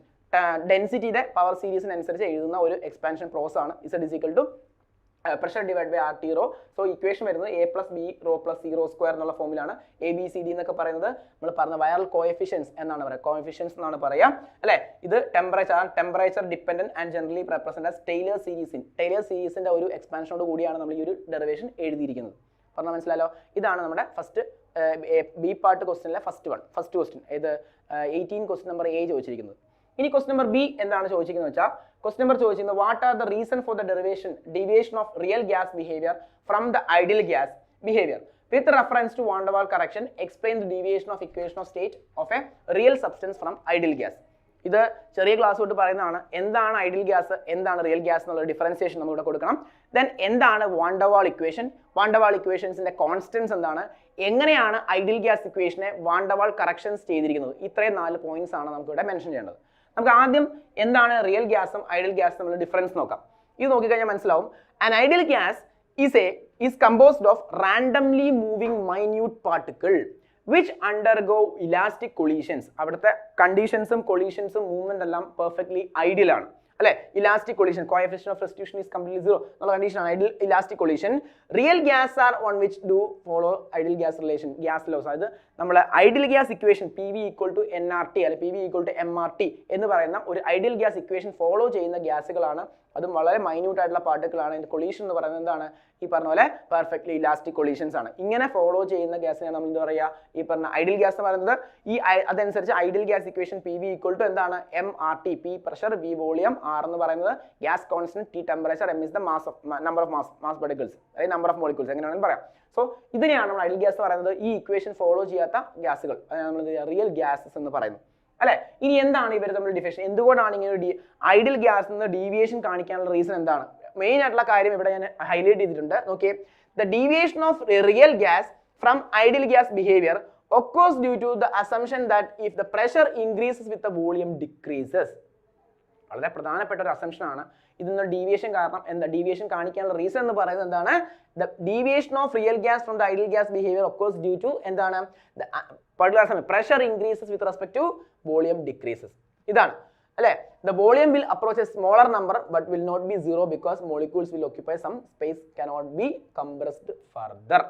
ഡെൻസിറ്റിയുടെ പവർ സീരീസിനനുസരിച്ച് എഴുതുന്ന ഒരു എക്സ്പാൻഷൻ പ്രോസസ് ആണ്. Z is equal to pressure divided by RT rho. So equation വരുന്നത് A plus B rho plus C rho square എന്നുള്ള ഫോമിലാണ്. ABCD എന്നൊക്കെ പറയുന്നത് നമ്മൾ പറഞ്ഞ വൈറൽ കോഎഫിഷ്യൻസ് എന്നാണ് പറയുക, കോഎഫിഷ്യൻസ് എന്നാണ് പറയുക അല്ലേ. ഇത് temperature dependent and generally represent as Taylor സീരീസിന്റെ ഒരു എക്സ്പാൻഷനോട് കൂടിയാണ് നമ്മൾ ഈ ഒരു ഡെറിവേഷൻ എഴുതിയിരിക്കുന്നത്. പറഞ്ഞാൽ മനസ്സിലാലോ. ഇതാണ് നമ്മുടെ ഫസ്റ്റ് ബി പാർട്ട് ക്വസ്റ്റ്യനിലെ ഫസ്റ്റ് ക്വസ്റ്റ്യൻ. ഇത് 18 ക്വസ്റ്റ്യൻ നമ്പർ A ചോദിച്ചിരിക്കുന്നത്. ഇനി ക്വസ്റ്റ്യൻ നമ്പർ ബി എന്താണ് ചോദിച്ചിരിക്കുന്നത് വെച്ചാൽ, ക്വസ്റ്റ്യൻ നമ്പർ ചോദിച്ചിരിക്കുന്നത് what are the reason for the deviation of real gas behaviour from the ideal gas behaviour with reference to van der Waals correction explain the deviation of equation of state of a real substance from ideal gas. ഇത് ചെറിയ class തൊട്ട് പറയുന്നതാണ്. എന്താണ് ideal gas, എന്താണ് real gas എന്നുള്ള differentiation നമ്മൾ ഇവിടെ കൊടുക്കണം. ദെൻ എന്താണ് van der Waals equation, van der Waals ഇക്വേഷൻസിന്റെ constants എന്താണ്, എങ്ങനെയാണ് ഐഡിയൽ ഗ്യാസ് ഇക്വേഷനെ വാൻ ഡർ വാൾ കറക്ഷൻസ് ചെയ്തിരിക്കുന്നത്. ഇത്രയും 4 പോയിന്റ്സ് ആണ് നമുക്ക് ഇവിടെ മെൻഷൻ ചെയ്യേണ്ടത്. നമുക്ക് ആദ്യം എന്താണ് റിയൽ ഗ്യാസും ഐഡിയൽ ഗ്യാസും തമ്മിലുള്ള ഡിഫറൻസ് നോക്കാം. ഇത് നോക്കിക്കഴിഞ്ഞാൽ മനസ്സിലാവും. An ideal gas is composed of randomly moving minute particle which undergo elastic collisions. അവിടുത്തെ കണ്ടീഷൻസും കൊളീഷൻസും മൂവ്മെന്റ് എല്ലാം പെർഫെക്റ്റ്ലി ഐഡിയൽ ആണ് അല്ലെ. Elastic collision, coefficient of restitution is completely 0 എന്നുള്ള കണ്ടീഷൻ ആണ് ideal elastic collision. Real gas R on which do follow ideal gas relation, gas loss. അതായത് നമ്മൾ ideal gas equation PV = nRT അല്ലെ PV = mRT എന്ന് പറയുന്ന ഒരു ഐഡിയൽ ഗ്യാസ് ഇക്വേഷൻ ഫോളോ ചെയ്യുന്ന ഗ്യാസുകളാണ്. അതും വളരെ മൈന്യൂട്ട് ആയിട്ടുള്ള പാർട്ടിക്കിളാണ്. അതിന്റെ കൊളീഷൻ എന്ന് പറയുന്നത് എന്താണ്, ഈ പറഞ്ഞ പോലെ പെർഫെക്റ്റ്ലി ഇലാസ്റ്റിക് കൊളീഷൻസ് ആണ്. ഇങ്ങനെ ഫോളോ ചെയ്യുന്ന ഗ്യാസിനെയാണ് നമ്മൾ എന്താ പറയുക, ഈ പറഞ്ഞ ഐഡിയൽ ഗ്യാസ് എന്ന് പറയുന്നത്. ഈ അതനുസരിച്ച് ഐഡിയൽ ഗ്യാസ് ഇക്വേഷൻ PV = എന്താണ്, mRT, P pressure, V volume, R എന്ന് പറയുന്നത് gas constant, T temperature, M is the number of mass particles അല്ലെങ്കിൽ നമ്പർ ഓഫ് മോളിക്യൂൾസ് എങ്ങനെയാണെന്ന് പറയാം. സോ ഇതിനെയാണ് നമ്മൾ ഐഡിയൽ ഗ്യാസ് പറയുന്നത്. ഈ ഇക്വേഷൻ ഫോളോ ചെയ്യാത്ത ഗ്യാസുകൾ അതിനാണ് നമ്മൾ റിയൽ ഗ്യാസസ് എന്ന് പറയുന്നത് അല്ലെ. ഇനി എന്താണ് ഇവർ തമ്മിൽ ഡിഫറൻസ്, എന്തുകൊണ്ടാണ് ഇങ്ങനെ ഒരു ഐഡിയൽ ഗ്യാസിൽ നിന്ന് ഡീവിയേഷൻ കാണിക്കാനുള്ള റീസൺ എന്താണ്? മെയിൻ ആയിട്ടുള്ള കാര്യം ഇവിടെ ഞാൻ ഹൈലൈറ്റ് ചെയ്തിട്ടുണ്ട്. നോക്കിയേ, the deviation of real gas from ideal gas behaviour occurs due to the assumption that if the pressure increases with the volume decreases. വളരെ പ്രധാനപ്പെട്ട ഒരു അസംഷൻ ആണ്. ഇതിൽ ഡീവിയേഷൻ കാരണം എന്താ, ഡീവിയേഷൻ കാണിക്കാനുള്ള റീസൺ എന്ന് പറയുന്നത് എന്താണ്, the deviation of real gas from the ideal gas behavior occurs due to എന്താണ്, particular സമയം pressure increases with respect to volume decreases. ഇതാണ് അല്ലേ. The volume will approach a smaller number but will not be 0 because molecules will occupy some space, cannot be compressed further.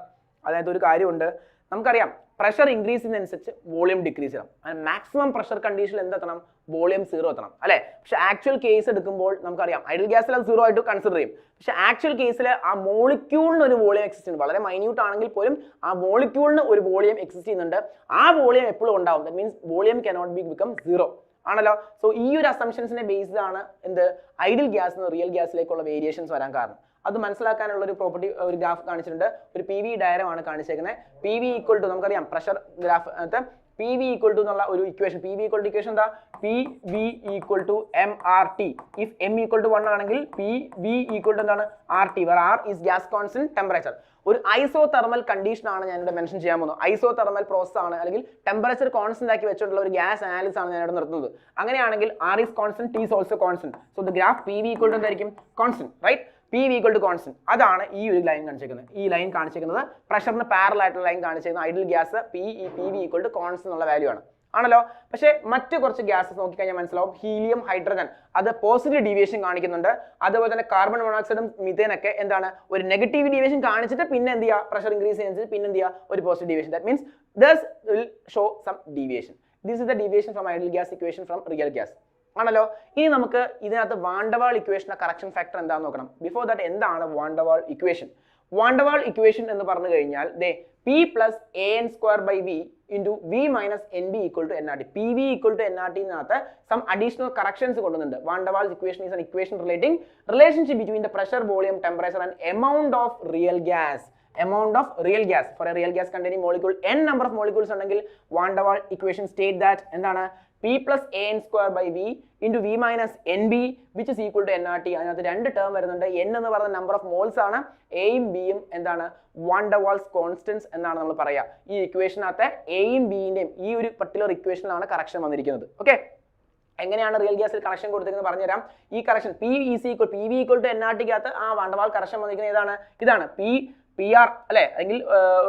അതായത് ഒരു കാര്യമുണ്ട്, നമുക്കറിയാം pressure increase ചെയ്യുന്നതനുസരിച്ച് volume decrease ചെയ്യണം. അതിന് maximum pressure കണ്ടീഷനിൽ എന്തെത്തണം, volume 0 എത്തണം അല്ലേ. പക്ഷെ ആക്ച്വൽ കേസ് എടുക്കുമ്പോൾ നമുക്കറിയാം ഐഡിയൽ ഗ്യാസിൽ അത് 0 ആയിട്ട് കൺസിഡർ ചെയ്യും. പക്ഷെ ആക്ച്വൽ കേസിൽ ആ മോളിക്യൂളിന് ഒരു വോളിയം എക്സിസ്റ്റ് ചെയ്യുന്നുണ്ട്. വളരെ മൈന്യൂട്ട് ആണെങ്കിൽ പോലും ആ മോളിക്യൂളിന് ഒരു വോളിയം എക്സിസ്റ്റ് ചെയ്യുന്നുണ്ട്. ആ വോളിയം എപ്പോഴും ഉണ്ടാവും. That means volume cannot be become 0 ആണല്ലോ. സോ ഈ ഒരു അസംഷൻസിനെ ബേസ്ഡ് ആണ് എന്ത് ഐഡിയൽ ഗ്യാസ് നിന്ന് റിയൽ ഗ്യാസിലേക്കുള്ള വേരിയേഷൻസ് വരാൻ കാരണം. അത് മനസ്സിലാക്കാനുള്ള ഒരു പ്രോപ്പർട്ടി ഒരു ഗ്രാഫ് കാണിച്ചിട്ടുണ്ട്. ഒരു PV ഡയഗ്രം ആണ് കാണിച്ചേക്കുന്നത്. PV = നമുക്കറിയാം പ്രഷർ ഗ്രാഫ് PV = എന്നുള്ള ഒരു ഇക്വേഷൻ, PV = ഇക്വേഷൻ എന്താ, PV = mRT. ഇഫ് M = 1 ആണെങ്കിൽ PV = എന്താണ്, RT, where R is gas constant, temperature. ഒരു ഐസോതെർമൽ കണ്ടീഷൻ ആണ് ഞാൻ ഇവിടെ മെൻഷൻ ചെയ്യാൻ പോകുന്നത്. ഐസോതെർമൽ പ്രോസസ് ആണ്, അല്ലെങ്കിൽ ടെമ്പറേച്ചർ കോൺസ്റ്റന്റ് ആക്കി വെച്ചിട്ടുള്ള ഒരു ഗ്യാസ് അനാലിസിസ് ആണ് ഞാൻ ഇവിടെ നിർത്തുന്നത്. അങ്ങനെയാണെങ്കിൽ R is constant, T is also constant. So the graph PV = എന്തായിരിക്കും, constant, right? PV = constant. അതാണ് ഈ ഒരു ലൈൻ കാണിച്ചിരിക്കുന്നത്. ഈ ലൈൻ കാണിച്ചിരിക്കുന്നത് പ്രഷറിന് പാരലൽ ആയിട്ടുള്ള ലൈൻ കാണിച്ചിരിക്കുന്ന ഐഡിയൽ ഗ്യാസ് PV = constant എന്നുള്ള വാല്യൂ ആണ് ആണല്ലോ. പക്ഷേ മറ്റു കുറച്ച് ഗ്യാസസ് നോക്കിക്കഴിഞ്ഞാൽ മനസ്സിലാവും. ഹീലിയം, ഹൈഡ്രജൻ അത് പോസിറ്റീവ് ഡീവിയേഷൻ കാണിക്കുന്നുണ്ട്. അതുപോലെ തന്നെ കാർബൺ മോണോക്സൈഡും മിഥേൻ ഒക്കെ എന്താണ്, ഒരു നെഗറ്റീവ് ഡീവിയേഷൻ കാണിച്ചിട്ട് പിന്നെ എന്ത് ചെയ്യുക, പ്രഷർ ഇൻക്രീസ് ചെയ്യുന്നത് പിന്നെ എന്ത് ചെയ്യുക, ഒരു positive deviation. That means this will show some deviation. This is the deviation from ideal gas equation from real gas ആണല്ലോ. ഇനി നമുക്ക് ഇതിനകത്ത് വാൻ ഡർ വാൾ ഇക്വേഷന്റെ കറക്ഷൻ ഫാക്ടർ എന്താണെന്ന് നോക്കണം. ബിഫോർ ദാറ്റ് എന്താണ് van der Waals equation? Van der Waals equation എന്ന് പറഞ്ഞു കഴിഞ്ഞാൽ P plus AN²/V into V minus NB equal to nRT. PV equal to nRT ന്നകത്ത് some additional corrections കൊണ്ടുവന്നുണ്ട്. Van der Waals equation is an equation relating relationship between the pressure, volume, temperature and amount of real gas. Amount of real gas. For a real gas containing molecule n number of molecules ഉണ്ടെങ്കിൽ Van der Waals equation state that എന്താണ്, P plus AN²/V into V minus NB which is equal to nRT. അതിനകത്ത് രണ്ട് term വരുന്നുണ്ട്. n എന്ന് പറയുന്ന number of moles ആണ്, എയും ബിയും എന്താണ്, വാൻ ഡർ വാൾസ് കോൺസ്റ്റൻസ് എന്നാണ് നമ്മൾ പറയുക. ഈ ഇക്വേഷനകത്ത് എയും ബിന്റെയും ഈ ഒരു പർട്ടിക്കുലർ ഇക്വേഷനിലാണ് കറക്ഷൻ വന്നിരിക്കുന്നത്. ഓക്കെ, എങ്ങനെയാണ് റിയൽ ഗ്യാസിൽ കറക്ഷൻ കൊടുത്തിരിക്കുന്നത് പറഞ്ഞുതരാം. ഈ കറക്ഷൻ PV = nRT ക്കകത്ത് ആ വാൻ ഡർ വാൾ കറക്ഷൻ വന്നിരിക്കുന്നത് ഏതാണ്, ഇതാണ് പി ആർ അല്ലെ, അല്ലെങ്കിൽ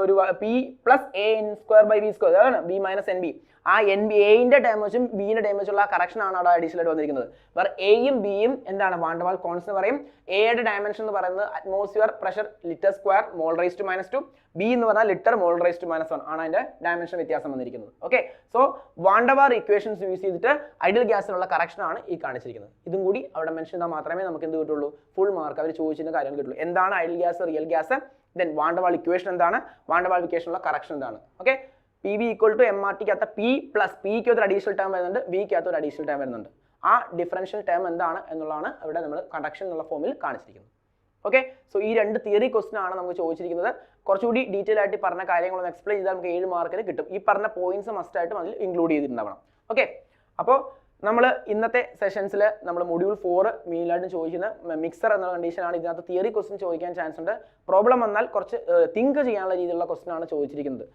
ഒരു P plus a n square by b square, അതാണ് ബി മൈനസ് എൻ ബി. ആ എൻ ബി എന്റെ ടേം വെച്ചും ബിന്റെ ടേം വെച്ചുള്ള കറക്ഷൻ ആണ് അവിടെ അഡീഷണൽ ആയിട്ട് വന്നിരിക്കുന്നത്. വേറെ എയും ബിയും എന്താണ് വാൻ ഡെർ വാൾ കോൺസ്റ്റന്റ് എന്ന് പറയും. എയുടെ ഡയമെൻഷൻ എന്ന് പറയുന്നത് atmosphere pressure litre square mole raise to -2, b എന്ന് പറഞ്ഞാൽ ലിറ്റർ മോൾ റൈസ് ടു -1 ആണ് അതിന്റെ ഡയമെൻഷൻ വ്യത്യാസം വന്നിരിക്കുന്നത്. ഓക്കെ, സോ വാൻ ഡെർ വാൾ ഇക്വേഷൻസ് യൂസ് ചെയ്തിട്ട് ഐഡിയൽ ഗ്യാസിനുള്ള കറക്ഷൻ ആണ് ഈ കാണിച്ചിരിക്കുന്നത്. ഇതും കൂടി അവിടെ മെൻഷൻ ചെയ്താൽ മാത്രമേ നമുക്ക് എന്ത് കിട്ടുള്ളൂ, ഫുൾ മാർക്ക് അവർ ചോദിച്ചിരുന്ന കാര്യം കിട്ടുള്ളൂ. എന്താണ് ideal gas, real gas, then van der Waals equation എന്താണ്, വാൻ ഡെർ വാൾ ഇക്വേഷനുള്ള കറക്ഷൻ എന്താണ്. Okay, P V equal to M R ടിക്കകത്ത് പി പ്ലസ് പിക്ക് ഒരു അഡീഷണൽ ടേം വരുന്നുണ്ട്, വിക്കകത്ത് ഒരു അഡീഷണൽ ടേം വരുന്നുണ്ട്. ആ ഡിഫറൻഷ്യൽ ടേം എന്താണ് എന്നുള്ളതാണ് ഇവിടെ നമ്മൾ കണ്ടക്ഷൻ എന്നുള്ള ഫോമിൽ കാണിച്ചിരിക്കുന്നത്. ഓക്കെ, സോ ഈ രണ്ട് തിയറി ക്വസ്റ്റൻ ആണ് നമുക്ക് ചോദിച്ചിരിക്കുന്നത്. കുറച്ചുകൂടി ഡീറ്റെയിൽ ആയിട്ട് പറഞ്ഞ കാര്യങ്ങളൊന്ന് എക്സ്പ്ലെയിൻ ചെയ്താൽ നമുക്ക് 7 മാർക്കിന് കിട്ടും. ഈ പറഞ്ഞ പോയിന്റ്സ് മസ്റ്റ് ആയിട്ടും അതിൽ ഇൻക്ലൂഡ് ചെയ്തിട്ടുണ്ടാവണം. ഓക്കെ, അപ്പോൾ നമ്മൾ ഇന്നത്തെ സെഷൻസിൽ നമ്മൾ മൊഡ്യൂൾ 4 മെയിനായിട്ടും ചോദിക്കുന്ന മിക്സർ എന്ന കണ്ടീഷനാണ്. ഇതിനകത്ത് തിയറി ക്വസ്റ്റൻ ചോദിക്കാൻ ചാൻസ് ഉണ്ട്. പ്രോബ്ലം വന്നാൽ കുറച്ച് തിങ്ക് ചെയ്യാനുള്ള രീതിയിലുള്ള ക്വസ്റ്റൻ ആണ് ചോദിച്ചിരിക്കുന്നത്.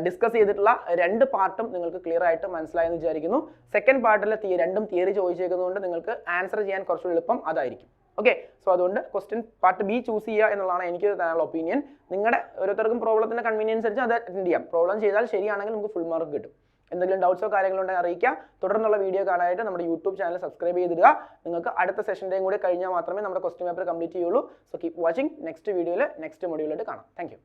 ഡിസ്കസ് ചെയ്തിട്ടുള്ള 2 പാർട്ടും നിങ്ങൾക്ക് ക്ലിയർ ആയിട്ട് മനസ്സിലായെന്ന് വിചാരിക്കുന്നു. സെക്കൻഡ് പാർട്ടിൽ രണ്ടും തിയറി ചോദിച്ചേക്കുന്നതുകൊണ്ട് നിങ്ങൾക്ക് ആൻസർ ചെയ്യാൻ കുറച്ചുകൂടി എളുപ്പം അതായിരിക്കും. ഓക്കെ, സോ അതുകൊണ്ട് ക്വസ്റ്റ്യൻ പാർട്ട് ബി ചൂസ് ചെയ്യുക എന്നുള്ളതാണ് എനിക്ക് തരാനുള്ള ഒപ്പീനിയൻ. നിങ്ങളുടെ ഓരോരുത്തർക്കും പ്രോബ്ലത്തിന്റെ കൺവീനിയൻസ് അനുസരിച്ച് അത് അറ്റൻഡ് ചെയ്യാം. പ്രോബ്ലം ചെയ്താൽ ശരിയാണെങ്കിൽ നമുക്ക് ഫുൾ മാർക്ക് കിട്ടും. എന്തെങ്കിലും ഡൗട്ട്സോ കാര്യങ്ങളോ ഉണ്ടെങ്കിൽ അറിയിക്കുക. തുടർന്നുള്ള വീഡിയോ കാണാനായിട്ട് നമ്മുടെ യൂട്യൂബ് ചാനൽ സബ്സ്ക്രൈബ് ചെയ്തിടുക. നിങ്ങൾക്ക് അടുത്ത സെഷൻ്റെയും കൂടി കഴിഞ്ഞാൽ മാത്രമേ നമ്മുടെ ക്വസ്റ്റ്യൻ പേപ്പർ കംപ്ലീറ്റ് ചെയ്യുള്ളൂ. So keep watching. നെക്സ്റ്റ് വീഡിയോയിൽ നെക്സ്റ്റ് മൊഡ്യൂളായിട്ട് കാണാം. Thank you.